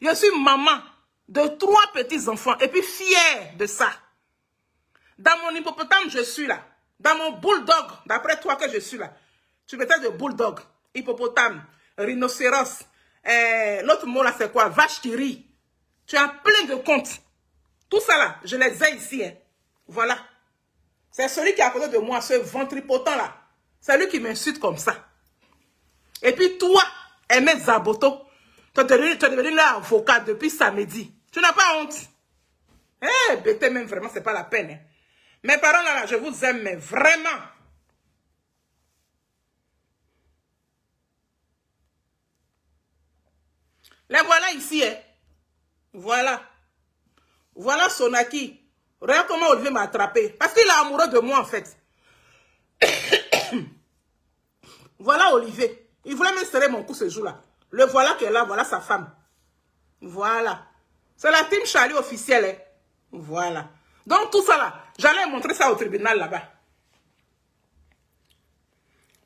Je suis maman de 3 petits-enfants et puis fière de ça. Dans mon hippopotame, je suis là. Dans mon bulldog, d'après toi que je suis là. Tu me traites de bulldog, hippopotame, rhinocéros. L'autre mot là, c'est quoi? Vache qui rit. Tu as plein de comptes. Tout ça là, je les ai ici. Hein. Voilà. C'est celui qui est à côté de moi, ce ventripotent là. C'est lui qui m'insulte comme ça. Et puis toi, Aimé Zaboto, tu es devenu là avocat depuis samedi. Tu n'as pas honte. Eh, BT même vraiment, c'est pas la peine. Hein. Mes parents là, je vous aime, mais vraiment. Les voilà ici, hein. Voilà. Voilà Sonaki. Regarde comment Olivier m'a attrapé. Parce qu'il est amoureux de moi, en fait. Voilà Olivier. Il voulait me serrer mon cou ce jour-là. Le voilà qui est là, voilà sa femme. Voilà. C'est la team Charlie officielle, hein. Voilà. Donc tout ça là, j'allais montrer ça au tribunal là-bas.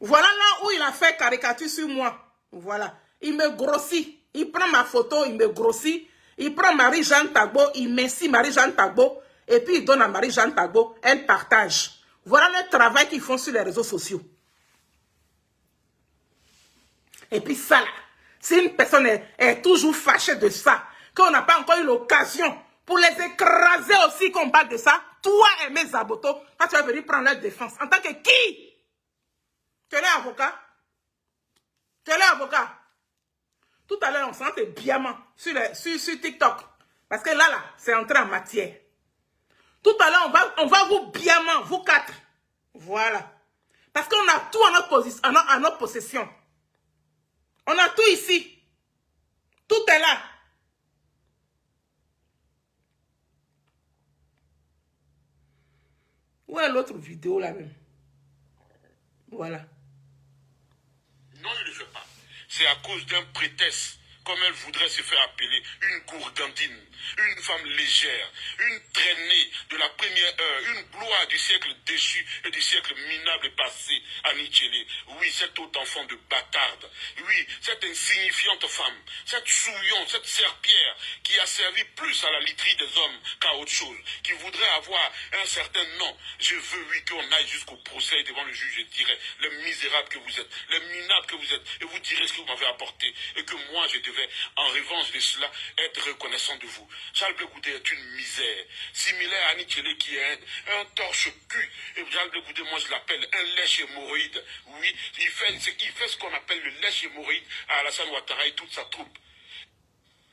Voilà là où il a fait caricature sur moi. Voilà. Il me grossit. Il prend ma photo, il me grossit. Il prend Marie-Jeanne Tagbo, il merci Marie-Jeanne Tagbo. Et puis il donne à Marie-Jeanne Tagbo, elle partage. Voilà le travail qu'ils font sur les réseaux sociaux. Et puis ça là, si une personne est toujours fâchée de ça, qu'on n'a pas encore eu l'occasion pour les écraser aussi qu'on parle de ça, toi Aimé Zaboto, quand tu vas venir prendre leur défense, en tant que qui? Tu es avocat? Tu es avocat? Tout à l'heure, on s'entend biamment sur TikTok. Parce que là, c'est entré en matière. Tout à l'heure, on va vous biamment, vous quatre. Voilà. Parce qu'on a tout en notre possession. On a tout ici. Tout est là. Où est l'autre vidéo là même? Voilà. Non, il ne le fait pas. C'est à cause d'un prétexte, comme elle voudrait se faire appeler, une gourgandine, une femme légère, une traînée de la première heure, une gloire du siècle déchu et du siècle minable passé, Annie Tchelé. Oui, cette autre enfant de bâtarde. Oui, cette insignifiante femme, cette souillon, cette serpillère qui a servi plus à la literie des hommes qu'à autre chose, qui voudrait avoir un certain nom. Je veux, oui, qu'on aille jusqu'au procès devant le juge, je dirais, les misérables que vous êtes, les minables que vous êtes, et vous direz ce que vous m'avez apporté, et que moi, je devais, en revanche de cela, être reconnaissant de vous. Charles Blé Goudé est une misère, similaire à Annie Tchelé qui est un torche-cul, et Charles Blé Goudé, moi je l'appelle un lèche hémorroïde. Oui, il fait ce qu'on appelle le lèche hémorroïde à Alassane Ouattara et toute sa troupe.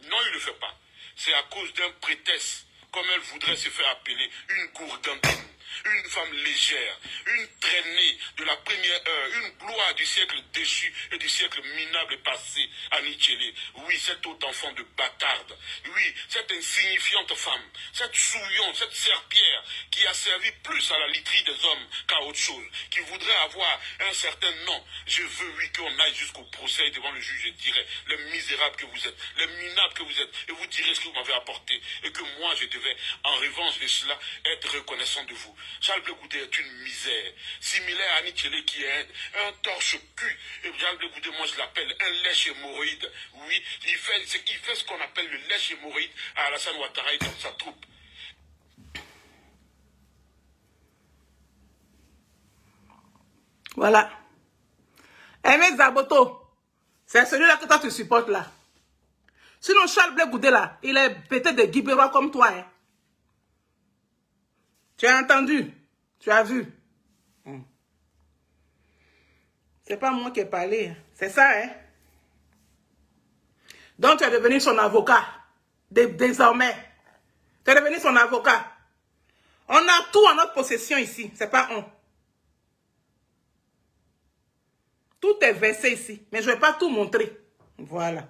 Non, il ne le fait pas. C'est à cause d'un prétexte, comme elle voudrait se faire appeler, une gourgandine, une femme légère, une traînée de la première heure, une gloire du siècle déchu et du siècle minable passé, Annie Tchelé. Oui, cette autre enfant de bâtarde. Oui, cette insignifiante femme, cette souillon, cette serpillère qui a servi plus à la literie des hommes qu'à autre chose, qui voudrait avoir un certain nom. Je veux, oui, qu'on aille jusqu'au procès devant le juge, je dirais, les misérables que vous êtes, les minables que vous êtes, et vous direz ce que vous m'avez apporté, et que moi, je devais, en revanche de cela, être reconnaissant de vous. Charles Blé Goudé est une misère, similaire à Annie Tchelé qui est un torche-cul, et Charles Blé Goudé, moi je l'appelle un lèche hémorroïde. Oui, il fait ce qu'on appelle le lèche hémorroïde à Alassane Ouattara et toute sa troupe. Voilà. Aimé Zaboto, c'est celui-là que toi tu supportes là. Sinon, Charles Blé Goudé là, il est pété de guibérois comme toi. Hein. Tu as entendu? Tu as vu? C'est pas moi qui ai parlé. C'est ça, hein? Donc, tu es devenu son avocat. Désormais. Tu es devenu son avocat. On a tout en notre possession ici. C'est pas on. Tout est versé ici. Mais je ne vais pas tout montrer. Voilà.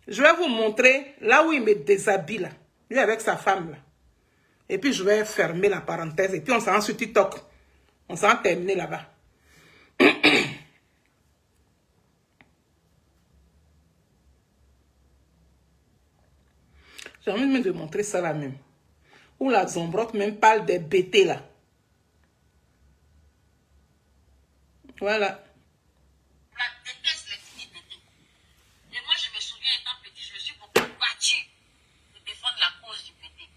Je vais vous montrer là où il me déshabille. Là. Lui avec sa femme. Là. Et puis, je vais fermer la parenthèse. Et puis, on s'en va sur TikTok. On s'en va terminer là-bas. J'ai envie même de montrer ça là même. Où la Zombrotte même parle des BT là. Voilà. La déteste les petits bébés. Et moi, je me souviens étant petit, je me suis beaucoup battue pour défendre la cause du pété.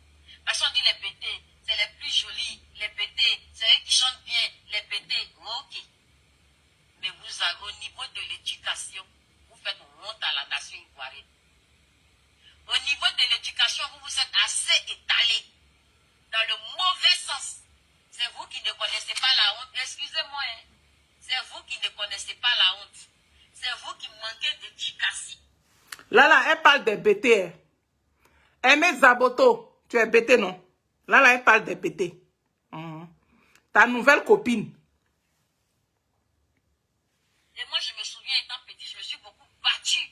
Parce qu'on dit les pétés, c'est les plus jolis. Les pétés, c'est eux qui chantent bien. Les pétés, ok. Mais vous avez, au niveau de l'éducation, vous faites honte à la nation ivoirienne. Au niveau de l'éducation, vous vous êtes assez étalé dans le mauvais sens. C'est vous qui ne connaissez pas la honte. Excusez-moi, hein. C'est vous qui ne connaissez pas la honte. C'est vous qui manquez d'éducation. Là, elle parle des BT. Aimé Zaboto, Tu es bêté, non? Là, elle parle des bêtés. Ta nouvelle copine. Et moi, je me souviens, étant petit, je me suis beaucoup battue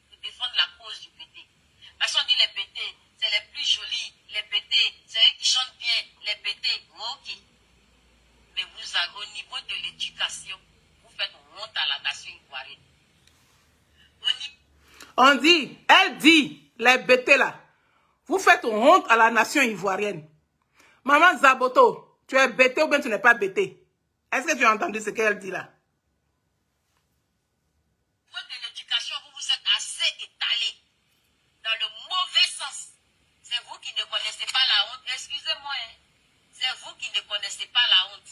pour défendre la cause du pété. Parce qu'on dit les pétés, c'est les plus jolis, les pétés, c'est eux qui chantent bien, les pétés. Ok. Mais vous avez, au niveau de l'éducation, vous faites honte à la nation ivoirienne. On dit, elle dit, les bêtés là, vous faites honte à la nation ivoirienne. Maman Zaboto, tu es bêté ou bien tu n'es pas bêté? Est-ce que tu as entendu ce qu'elle dit là? Au niveau de l'éducation, vous vous êtes assez étalé dans le mauvais sens. C'est vous qui ne connaissez pas la honte. Excusez-moi, hein. C'est vous qui ne connaissez pas la honte.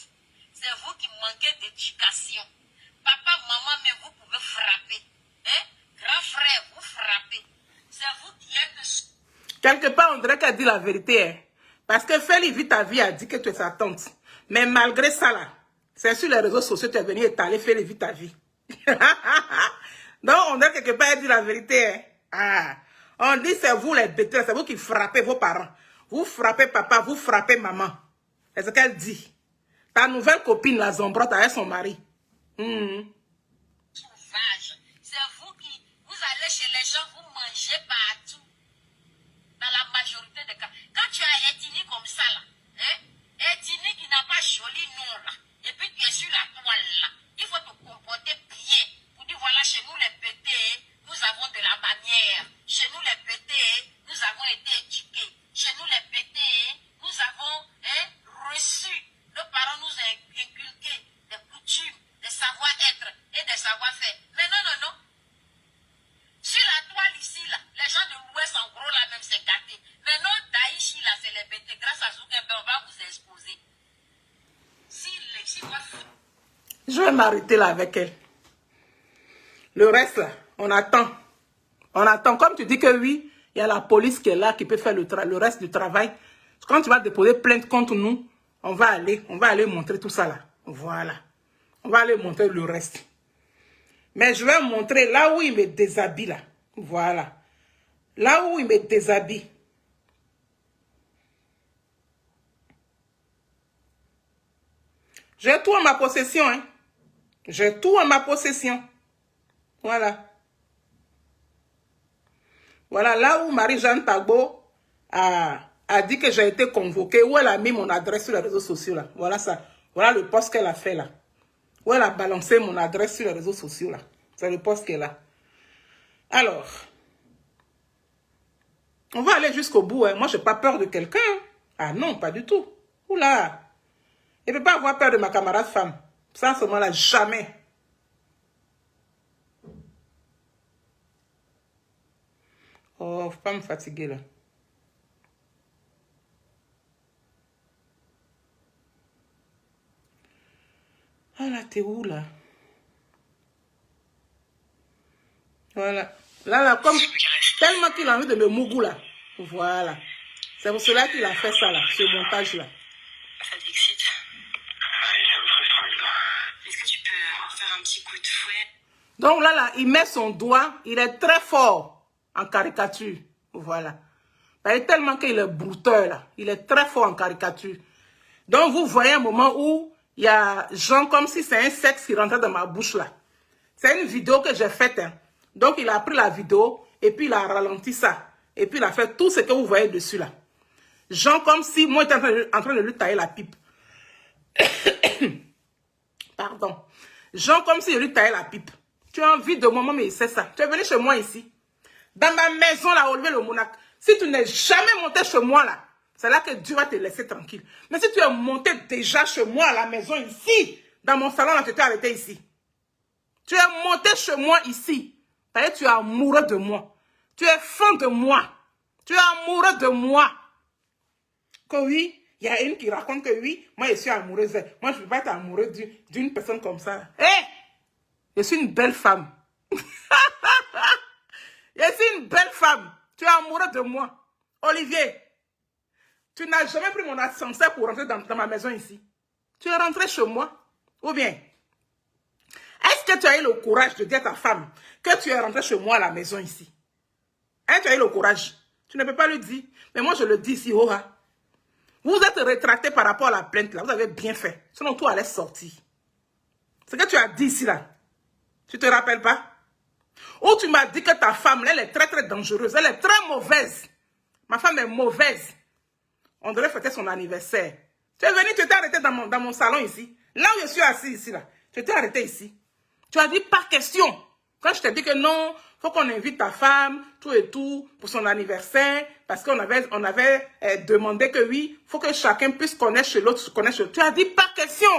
C'est vous qui manquez d'éducation. Papa, maman, mais vous pouvez frapper. Hein? Grand frère, vous frappez. C'est vous qui êtes... Quelque part, on dirait qu'elle dit la vérité. Hein? Parce que Feli Vita Vie a dit que tu es sa tante. Mais malgré ça, là, c'est sur les réseaux sociaux que tu es venu étaler Feli Vita Vie. Donc, on dirait quelque part, elle dit la vérité. Hein? Ah. On dit c'est vous les bêtises, c'est vous qui frappez vos parents. Vous frappez papa, vous frappez maman. C'est ce qu'elle dit. Ta nouvelle copine, la Zombrotte, avec son mari. Sauvage. C'est vous qui... Vous allez chez les gens, vous mangez partout. Dans la majorité des cas. Quand tu as ethnie comme ça, là, hein? Ethnie qui n'a pas joli nom, là, et puis tu es sur la toile, là, il faut te comporter bien. Pour dire, voilà, chez nous les pétés, nous avons de la manière. Chez nous les pétés, nous avons été éduqués. Chez nous les pétés, nous avons reçu. Nos parents nous ont inculqué des coutumes, des savoir-être et des savoir-faire. Mais non, non, non. Sur la toile ici, là, les gens de l'Ouest, en gros, là, même, c'est gâté. Mais non, d'Aïchi, là, c'est les bêtés. Grâce à Zoukembe, on va vous exposer. Je vais m'arrêter là avec elle. Le reste, là, on attend. On attend. Comme tu dis que oui, il y a la police qui est là, qui peut faire le reste du travail. Quand tu vas déposer plainte contre nous, on va aller montrer tout ça là. Voilà. On va aller montrer le reste. Mais je vais montrer là où il me déshabille là. Voilà. Là où il me déshabille. J'ai tout en ma possession. Hein. J'ai tout en ma possession. Voilà. Voilà, là où Marie-Jeanne Tagbo a dit que j'ai été convoquée, où elle a mis mon adresse sur les réseaux sociaux là. Voilà ça. Voilà le post qu'elle a fait là. Où elle a balancé mon adresse sur les réseaux sociaux là. C'est le post qu'elle a. Alors, on va aller jusqu'au bout. Hein. Moi, je n'ai pas peur de quelqu'un. Ah non, pas du tout. Oula. Il ne peut pas avoir peur de ma camarade femme. Ça, à ce moment-là, jamais. Oh, faut pas me fatiguer là. Ah là, t'es où là? Voilà. Là, comme tellement qu'il a envie de me mougou là. Voilà. C'est pour cela qu'il a fait ça là, ce montage là. Ça t'excite? Aïe, ça me frustre en même temps. Est-ce que tu peux faire un petit coup de fouet? Donc là, il met son doigt, il est très fort en caricature. Voilà. Il est tellement qu'il est brouteur là. Il est très fort en caricature. Donc vous voyez un moment où il y a genre comme si c'est un sexe qui rentrait dans ma bouche là. C'est une vidéo que j'ai faite. Hein. Donc il a pris la vidéo et puis il a ralenti ça. Et puis il a fait tout ce que vous voyez dessus là. Genre comme si moi j'étais en train de lui tailler la pipe. Pardon. Genre comme si je lui taillais la pipe. Tu as envie de moi, mais c'est ça. Tu es venu chez moi ici. Dans ma maison là, au lever le Monac. Si tu n'es jamais monté chez moi là, c'est là que Dieu va te laisser tranquille. Mais si tu es monté déjà chez moi à la maison ici, dans mon salon là, tu t'es arrêté ici. Tu es monté chez moi ici. Parce que tu es amoureux de moi. Tu es fan de moi. Tu es amoureux de moi. Que oui, il y a une qui raconte que oui, moi je suis amoureuse. Moi je ne peux pas être amoureuse d'une personne comme ça. Hé! Je suis une belle femme. Je suis une belle femme. Tu es amoureux de moi. Olivier, tu n'as jamais pris mon ascenseur pour rentrer dans ma maison ici. Tu es rentré chez moi. Ou bien, est-ce que tu as eu le courage de dire à ta femme que tu es rentré chez moi à la maison ici? Hein, tu as eu le courage. Tu ne peux pas le dire. Mais moi, je le dis ici, oh, hein. Vous êtes rétracté par rapport à la plainte, là. Vous avez bien fait. Sinon, tout allait sortir. Ce que tu as dit ici, là. Tu ne te rappelles pas? Ou tu m'as dit que ta femme, là, elle est très, très dangereuse. Elle est très mauvaise. Ma femme est mauvaise. On devrait fêter son anniversaire. Tu es venu, tu t'es arrêté dans mon salon ici. Là où je suis assis ici, là. Tu t'es arrêté ici. Tu as dit pas question. Quand je t'ai dit que non, il faut qu'on invite ta femme, tout et tout, pour son anniversaire, parce qu'on avait demandé que oui, il faut que chacun puisse connaître chez l'autre, se connaître chez l'autre. Tu as dit pas question.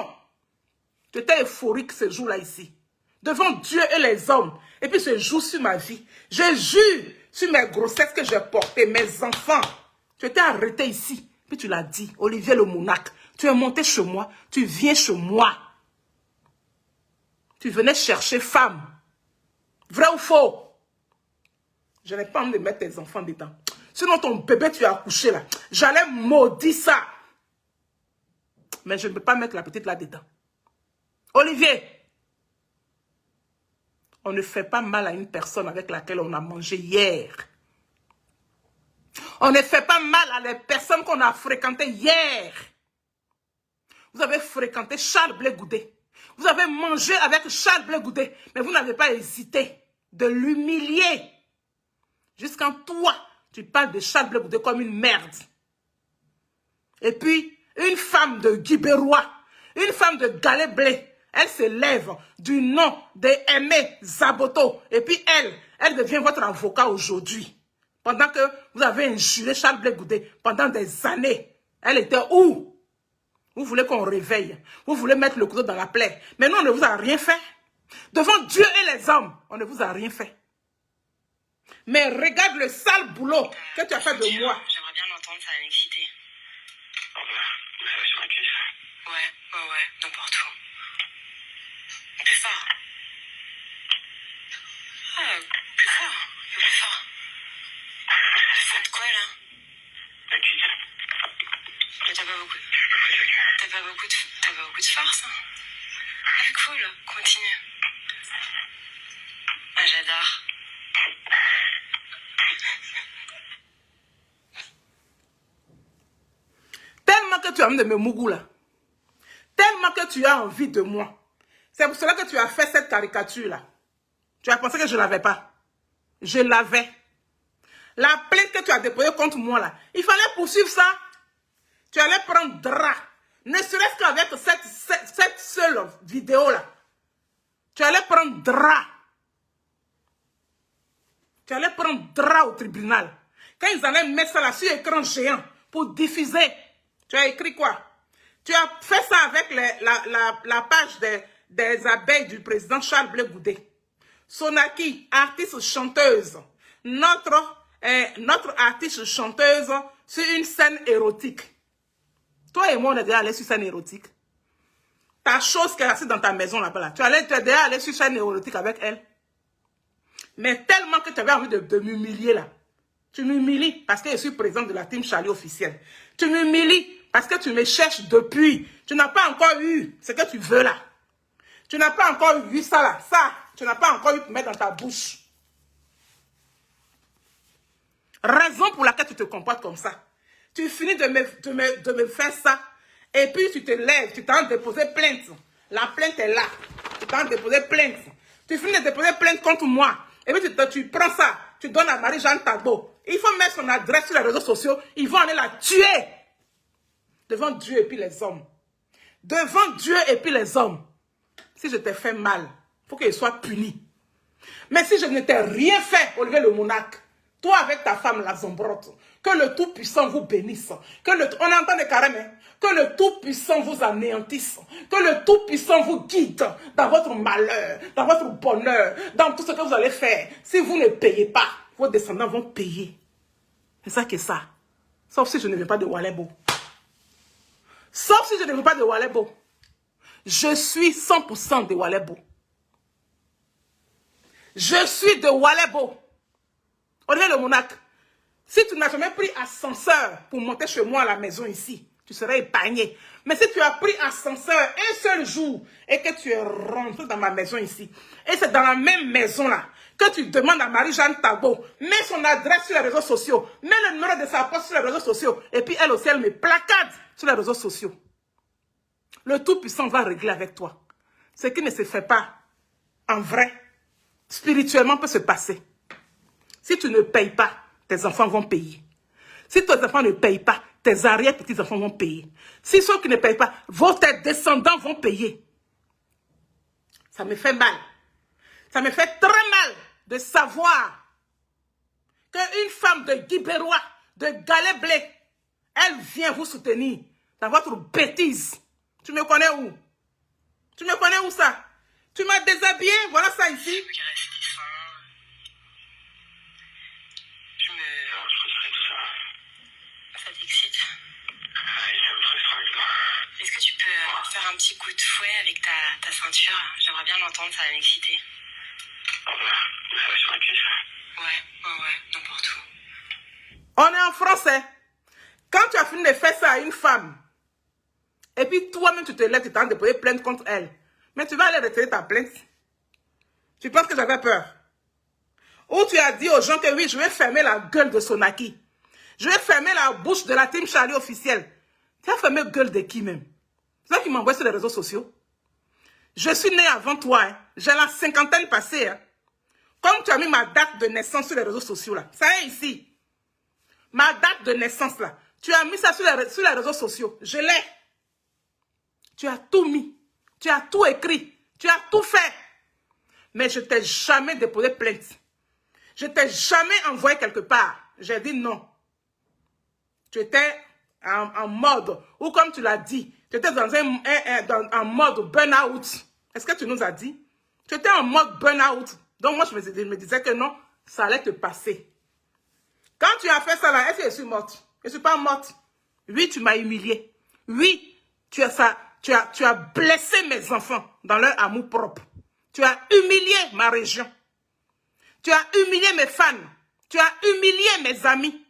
Tu étais euphorique ce jour-là ici. Devant Dieu et les hommes. Et puis ce jour sur ma vie. Je jure sur mes grossesses que j'ai portées, mes enfants. Tu étais arrêté ici. Puis tu l'as dit, Olivier le Monarque. Tu es monté chez moi. Tu viens chez moi. Tu venais chercher femme. Vrai ou faux? Je n'ai pas envie de mettre tes enfants dedans. Sinon ton bébé tu as accouché là. J'allais maudire ça. Mais je ne peux pas mettre la petite là dedans. Olivier. On ne fait pas mal à une personne avec laquelle on a mangé hier. On ne fait pas mal à les personnes qu'on a fréquentées hier. Vous avez fréquenté Charles Blé Goudé. Vous avez mangé avec Charles Blé Goudé. Mais vous n'avez pas hésité de l'humilier. Jusqu'en toi, tu parles de Charles Blé Goudé comme une merde. Et puis, une femme de Guibérois, une femme de Galet Blé, elle se lève du nom d'Aimé Zaboto. Et puis elle devient votre avocat aujourd'hui. Pendant que vous avez injuré Charles Blé Goudé pendant des années. Elle était où? Vous voulez qu'on réveille. Vous voulez mettre le couteau dans la plaie. Mais nous, on ne vous a rien fait. Devant Dieu et les hommes, on ne vous a rien fait. Mais regarde le sale boulot que tu as fait de moi. J'aimerais bien l'entendre, ça va m'exciter. Où ça, sur un kiff? Ouais, n'importe où. Plus fort. Plus fort. Plus fort de quoi, là? Un kiff. Mais t'as pas beaucoup de force, hein? Ah, cool, continue. Ah, j'adore. Tellement que tu as envie de me mougou là. Tellement que tu as envie de moi. C'est pour cela que tu as fait cette caricature là. Tu as pensé que je ne l'avais pas. Je l'avais. La plainte que tu as déposée contre moi là, il fallait poursuivre ça. Tu allais prendre drap. Ne serait-ce qu'avec cette seule vidéo là. Tu allais prendre drap. Tu allais prendre drap au tribunal. Quand ils allaient mettre ça là sur écran géant pour diffuser. Tu as écrit quoi? Tu as fait ça avec la page des abeilles du président Charles Blé Goudé. Sonaki, artiste chanteuse. Notre artiste chanteuse sur une scène érotique. Toi et moi, on est déjà allés sur scène érotique. Ta chose qui est assise dans ta maison là-bas, tu es déjà allé sur scène érotique avec elle. Mais tellement que tu avais envie de m'humilier là. Tu m'humilies parce que je suis présidente de la team Charlie officielle. Tu m'humilies parce que tu me cherches depuis. Tu n'as pas encore eu ce que tu veux là. Tu n'as pas encore eu ça là. Ça, tu n'as pas encore eu de mettre dans ta bouche. Raison pour laquelle tu te comportes comme ça. Tu finis de me faire ça. Et puis tu te lèves, tu t'en déposé plainte. La plainte est là. Tu t'en déposé plainte. Tu finis de déposer plainte contre moi. Et puis tu prends ça. Tu donnes à Marie-Jeanne Tagbo. Il faut mettre son adresse sur les réseaux sociaux. Ils vont aller la tuer. Devant Dieu et puis les hommes. Devant Dieu et puis les hommes. Si je t'ai fait mal, il faut qu'il soit puni. Mais si je ne t'ai rien fait, Olivier le Monarque, toi avec ta femme la Zombrotte, que le Tout-Puissant vous bénisse. On entend des carèmes, hein? Que le Tout-Puissant vous anéantisse. Que le Tout-Puissant vous guide dans votre malheur, dans votre bonheur, dans tout ce que vous allez faire. Si vous ne payez pas, vos descendants vont payer. C'est ça qui est ça. Sauf si je ne viens pas de Walebo. Sauf si je ne viens pas de Walebo. Je suis 100% de Walebo. Je suis de Walebo. Olivier le Monarque, si tu n'as jamais pris ascenseur pour monter chez moi à la maison ici, tu serais épargné. Mais si tu as pris ascenseur un seul jour et que tu es rentré dans ma maison ici, et c'est dans la même maison là que tu demandes à Marie-Jeanne Tagbo, mets son adresse sur les réseaux sociaux, mets le numéro de sa poste sur les réseaux sociaux, et puis elle aussi, elle me placade sur les réseaux sociaux. Le Tout-Puissant va régler avec toi. Ce qui ne se fait pas en vrai, spirituellement, peut se passer. Si tu ne payes pas, tes enfants vont payer. Si tes enfants ne payent pas, tes arrière-petits-enfants vont payer. Si ceux qui ne payent pas, vos descendants vont payer. Ça me fait mal. Ça me fait très mal de savoir qu'une femme de Guibérois, de Galais-Blé, elle vient vous soutenir dans votre bêtise. Tu me connais où? Tu me connais où ça? Tu m'as déshabillé, voilà ça ici. Je veux qu'il reste sain. Non, je frustrerai tout ça. Ça t'excite? Ah, ça me frustre avec toi. Est-ce que tu peux faire un petit coup de fouet avec ta ceinture? J'aimerais bien l'entendre, ça va m'exciter. Oh, bah, sur la cuisse. Ouais, n'importe où. On est en français. Quand tu as fini de faire ça à une femme, et puis toi-même tu te lèves, tu t'en déposer plainte contre elle, mais tu vas aller retirer ta plainte. Tu penses que j'avais peur? Ou tu as dit aux gens que oui, je vais fermer la gueule de Sonaki. Je vais fermer la bouche de la Team Charlie officielle. Tu as fermé la gueule de qui même? C'est ça qui m'envoie sur les réseaux sociaux. Je suis née avant toi. Hein. J'ai la cinquantaine passée. Hein. Comme tu as mis ma date de naissance sur les réseaux sociaux, là. Ça est ici. Ma date de naissance, là. Tu as mis ça sur les réseaux sociaux. Je l'ai. Tu as tout mis. Tu as tout écrit. Tu as tout fait. Mais je ne t'ai jamais déposé plainte. Je ne t'ai jamais envoyé quelque part. J'ai dit non. Tu étais en mode, ou comme tu l'as dit, tu étais dans un mode burn-out. Est-ce que tu nous as dit? Tu étais en mode burn-out. Donc moi, je me disais que non, ça allait te passer. Quand tu as fait ça là, est-ce que je suis morte? Je ne suis pas morte. Oui, tu m'as humiliée. Oui, tu as blessé mes enfants dans leur amour propre. Tu as humilié ma région. Tu as humilié mes fans. Tu as humilié mes amis.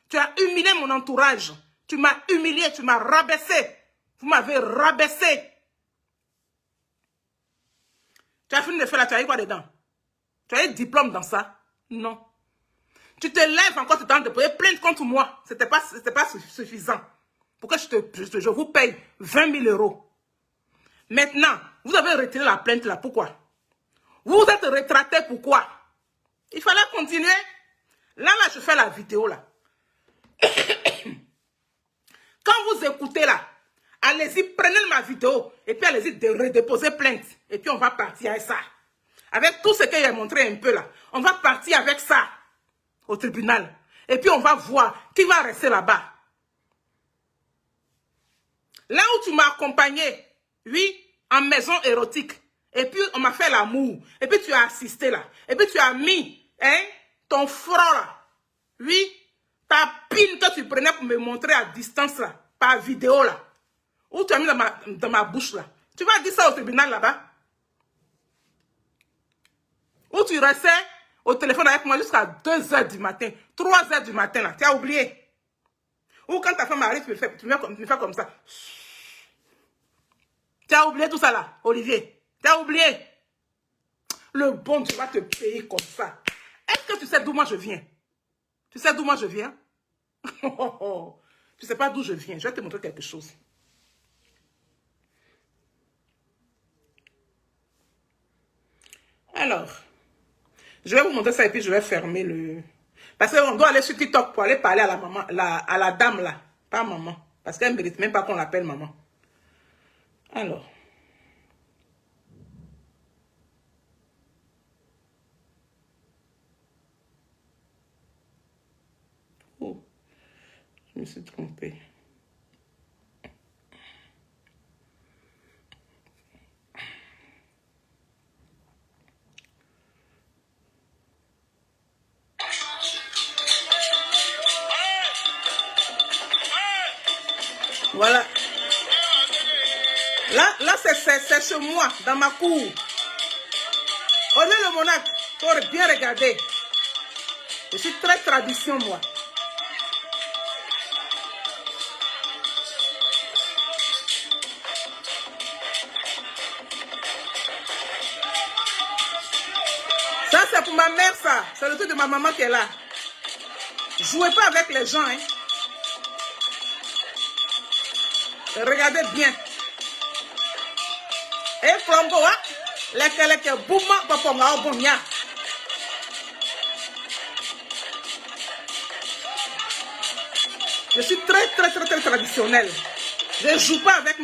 Tu as humilié mon entourage. Tu m'as humilié, tu m'as rabaissé. Vous m'avez rabaissé. Tu as fini de faire là, tu as eu quoi dedans? Tu as eu diplôme dans ça? Non. Tu te lèves encore, tu t'en déposer plainte contre moi. Ce n'était pas suffisant. Pourquoi je vous paye 20 000 euros? Maintenant, vous avez retiré la plainte là. Pourquoi? Vous êtes retraité, pourquoi? Il fallait continuer. Là, je fais la vidéo là. Quand vous écoutez là, allez-y, prenez ma vidéo et puis allez-y redéposer plainte. Et puis on va partir avec ça. Avec tout ce que j'ai montré un peu là. On va partir avec ça au tribunal. Et puis on va voir qui va rester là-bas. Là où tu m'as accompagné, oui, en maison érotique. Et puis on m'a fait l'amour. Et puis tu as assisté là. Et puis tu as mis ton front là. Oui. Ta pile que tu prenais pour me montrer à distance là, par vidéo là, ou tu as mis dans ma bouche là, tu vas dire ça au tribunal là-bas. Ou tu restais au téléphone avec moi jusqu'à 2 h du matin, 3 h du matin là, tu as oublié. Ou quand ta femme arrive, tu me fais comme ça. Tu as oublié tout ça là, Olivier. Tu as oublié. Le bon Dieu va te payer comme ça. Est-ce que tu sais d'où moi je viens? Tu sais d'où moi je viens? Tu ne sais pas d'où je viens. Je vais te montrer quelque chose. Alors, je vais vous montrer ça et puis je vais fermer le... Parce qu'on doit aller sur TikTok pour aller parler à la maman, à la dame là. Pas maman. Parce qu'elle ne mérite même pas qu'on l'appelle maman. Alors... Je me suis trompée. Voilà. Là c'est chez moi, dans ma cour. On est le monarque. Il faut bien regarder. Je suis très tradition, moi. Ça, c'est pour ma mère, ça. C'est le truc de ma maman qui est là. Jouez pas avec les gens, hein. Regardez bien. Et flambeau, hein. Les bouma, papa, ma obonia. Je suis très traditionnelle. Je ne joue pas avec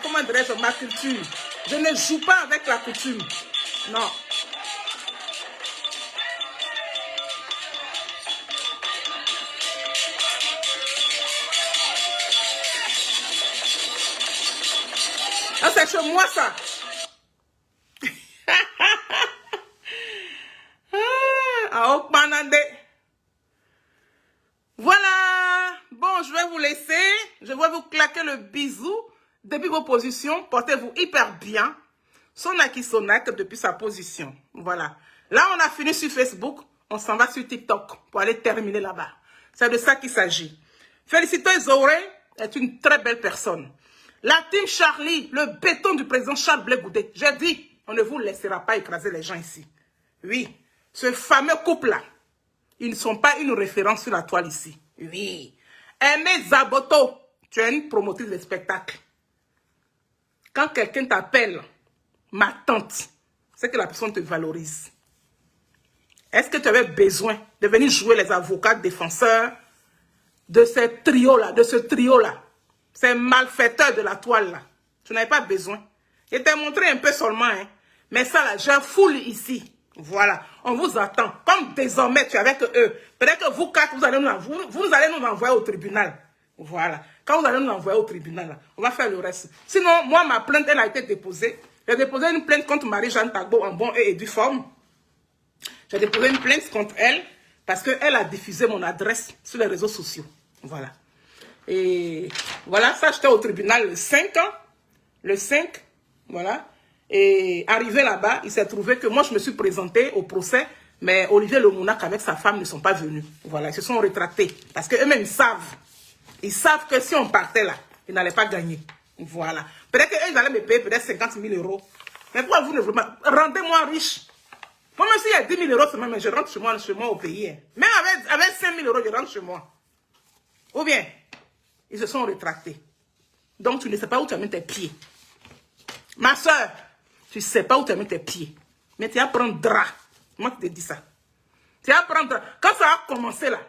comment dirais-je, ma culture. Je ne joue pas avec la coutume. Non. Ah, c'est chez moi, ça. Voilà. Bon, je vais vous laisser. Je vais vous claquer le bisou. Depuis vos positions, portez-vous hyper bien. Sonaki Sonak depuis sa position. Voilà. Là, on a fini sur Facebook. On s'en va sur TikTok pour aller terminer là-bas. C'est de ça qu'il s'agit. Félicitez Zoré, est une très belle personne. La team Charlie, le béton du président Charles Blé Goudé. J'ai dit, on ne vous laissera pas écraser les gens ici. Oui, ce fameux couple-là, ils ne sont pas une référence sur la toile ici. Oui. Aimé Zaboto, tu es une promotrice de spectacle. Quand quelqu'un t'appelle ma tante, c'est que la personne te valorise. Est-ce que tu avais besoin de venir jouer les avocats défenseurs de ce trio-là, ces malfaiteurs de la toile-là? Tu n'avais pas besoin. Je t'ai montré un peu seulement, hein. Mais ça, là, j'ai foule ici. Voilà, on vous attend. Comme désormais, tu es avec eux. Peut-être que vous quatre, vous allez nous envoyer au tribunal. Voilà. Quand vous allez nous envoyer au tribunal, là, on va faire le reste. Sinon, moi, ma plainte, elle a été déposée. J'ai déposé une plainte contre Marie-Jeanne Tagbo en bon et due forme. J'ai déposé une plainte contre elle parce qu'elle a diffusé mon adresse sur les réseaux sociaux. Voilà. Et voilà, ça, j'étais au tribunal le 5 ans. Le 5, voilà. Et arrivé là-bas, il s'est trouvé que moi, je me suis présentée au procès, mais Olivier Lemounak avec sa femme ne sont pas venus. Voilà, ils se sont rétractés. Parce qu'eux-mêmes, ils savent. Ils savent que si on partait là, ils n'allaient pas gagner. Voilà. Peut-être qu'ils allaient me payer peut-être 50 000 €. Mais pourquoi vous ne voulez pas? Rendez-moi riche. Moi, même s'il y a 10 000 €, mais je rentre chez moi au pays. Hein. Même avec 5 000 €, je rentre chez moi. Ou bien, ils se sont rétractés. Donc, tu ne sais pas où tu as mis tes pieds. Ma soeur, tu ne sais pas où tu as mis tes pieds. Mais tu vas prendre drap. Moi, je te dis ça. Tu vas prendre drap. Quand ça va commencer là,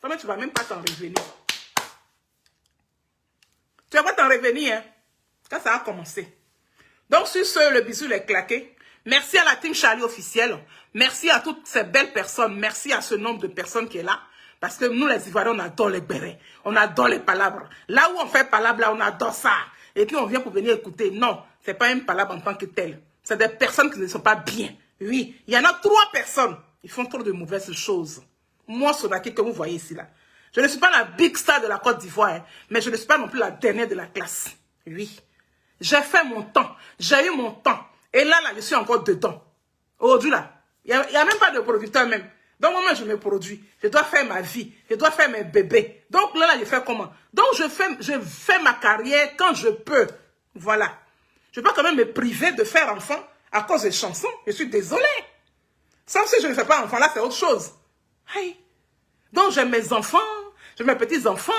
tu ne vas même pas t'en revenir. Tu ne vas pas t'en revenir, hein, quand ça va commencer. Donc, sur ce, le bisou est claqué. Merci à la team Charlie officielle. Merci à toutes ces belles personnes. Merci à ce nombre de personnes qui est là. Parce que nous, les Ivoiriens, on adore les bérets. On adore les palabres. Là où on fait palabre, là, on adore ça. Et puis, on vient pour venir écouter. Non, ce n'est pas une palabre en tant que telle. C'est des personnes qui ne sont pas bien. Oui, il y en a 3 personnes. Ils font trop de mauvaises choses. Moi, Sonaki, que vous voyez ici, là. Je ne suis pas la big star de la Côte d'Ivoire, hein, mais je ne suis pas non plus la dernière de la classe. Oui. J'ai fait mon temps. J'ai eu mon temps. Et là, je suis encore dedans. Aujourd'hui, là, il n'y a même pas de producteur même. Donc, moi, je me produis. Je dois faire ma vie. Je dois faire mes bébés. Donc, là, je fais comment? Donc, je fais ma carrière quand je peux. Voilà. Je ne peux pas quand même me priver de faire enfant à cause des chansons. Je suis désolée. Sauf si je ne fais pas enfant, là, c'est autre chose. Hey. Donc, j'ai mes enfants, j'ai mes petits-enfants.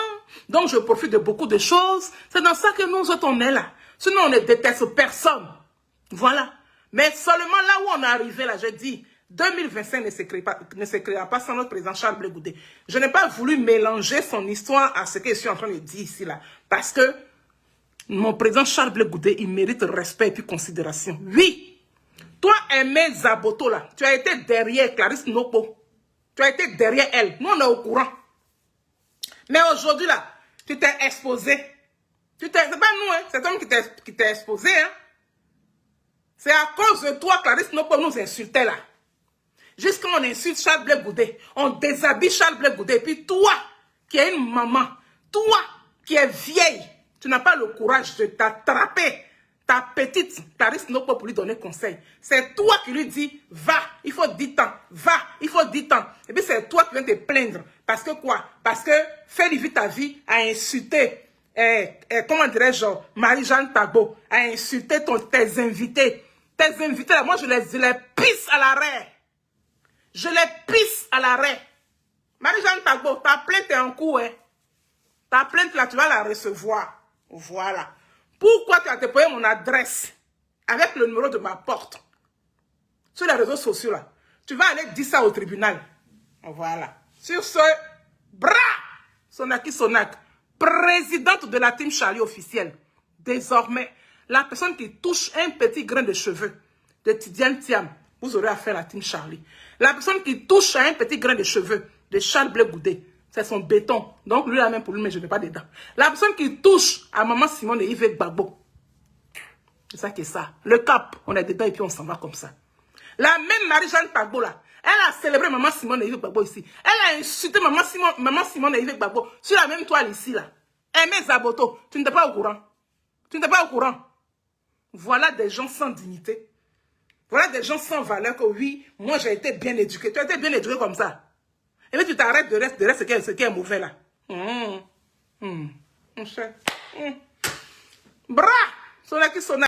Donc, je profite de beaucoup de choses. C'est dans ça que nous autres, on est là. Sinon, on ne déteste personne. Voilà. Mais seulement là où on est arrivé, là, je dis, 2025 ne s'écrira pas sans notre président Charles Blé Goudé. Je n'ai pas voulu mélanger son histoire à ce que je suis en train de dire ici, là. Parce que mon président Charles Blé Goudé, il mérite respect et puis considération. Oui. Toi, Aimé Zaboto, là, tu as été derrière Clarisse Nopo. Tu as été derrière elle. Nous, on est au courant. Mais aujourd'hui, là, tu t'es exposé. C'est pas nous, hein. C'est toi qui t'es exposé, hein. C'est à cause de toi, Clarisse Nopo nous insultait, là. Jusqu'à on insulte Charles Blé Goudé. On déshabille Charles Blé Goudé. Et puis toi, qui es une maman, toi, qui es vieille, tu n'as pas le courage de t'attraper ta petite Clarisse Nopo pour lui donner conseil. C'est toi qui lui dis, va, il faut 10 ans, va, il faut 10 ans. Et puis c'est toi qui viens te plaindre. Parce que quoi? Parce que Fais vite ta vie a insulté, comment dirais-je, Marie-Jeanne Tagbo, a insulté tes invités. Tes invités, là, moi je les pisse à l'arrêt. Je les pisse à l'arrêt. Marie-Jeanne Tagbo, ta plainte est en cours. Hein. Ta plainte là, tu vas la recevoir. Voilà. Pourquoi tu as déployé mon adresse avec le numéro de ma porte sur les réseaux sociaux là? Tu vas aller dire ça au tribunal. Voilà. Sur ce, bras, Sonaki Sonak, présidente de la Team Charlie officielle. Désormais, la personne qui touche un petit grain de cheveux de Tidiane Thiam, vous aurez affaire à la Team Charlie. La personne qui touche à un petit grain de cheveux de Charles Blé Goudé, c'est son béton. Donc lui là même pour lui, mais je n'ai pas dedans. La personne qui touche à Maman Simone et Yves Gbagbo, c'est ça qui est ça. Le cap, on est dedans et puis on s'en va comme ça. La même Marie-Jeanne Tagbo là, elle a célébré Maman Simone et Yves Gbagbo ici. Elle a insulté Maman Simone et Yves Gbagbo sur la même toile ici là. Aimé Zaboto, tu n'étais pas au courant. Tu n'étais pas au courant. Voilà des gens sans dignité. Voilà des gens sans valeur que oui, moi j'ai été bien éduqué. Tu as été bien éduqué comme ça. Et puis tu t'arrêtes de rester ce qui est mauvais là. Mon cher. Bras, Sonaki Sonak.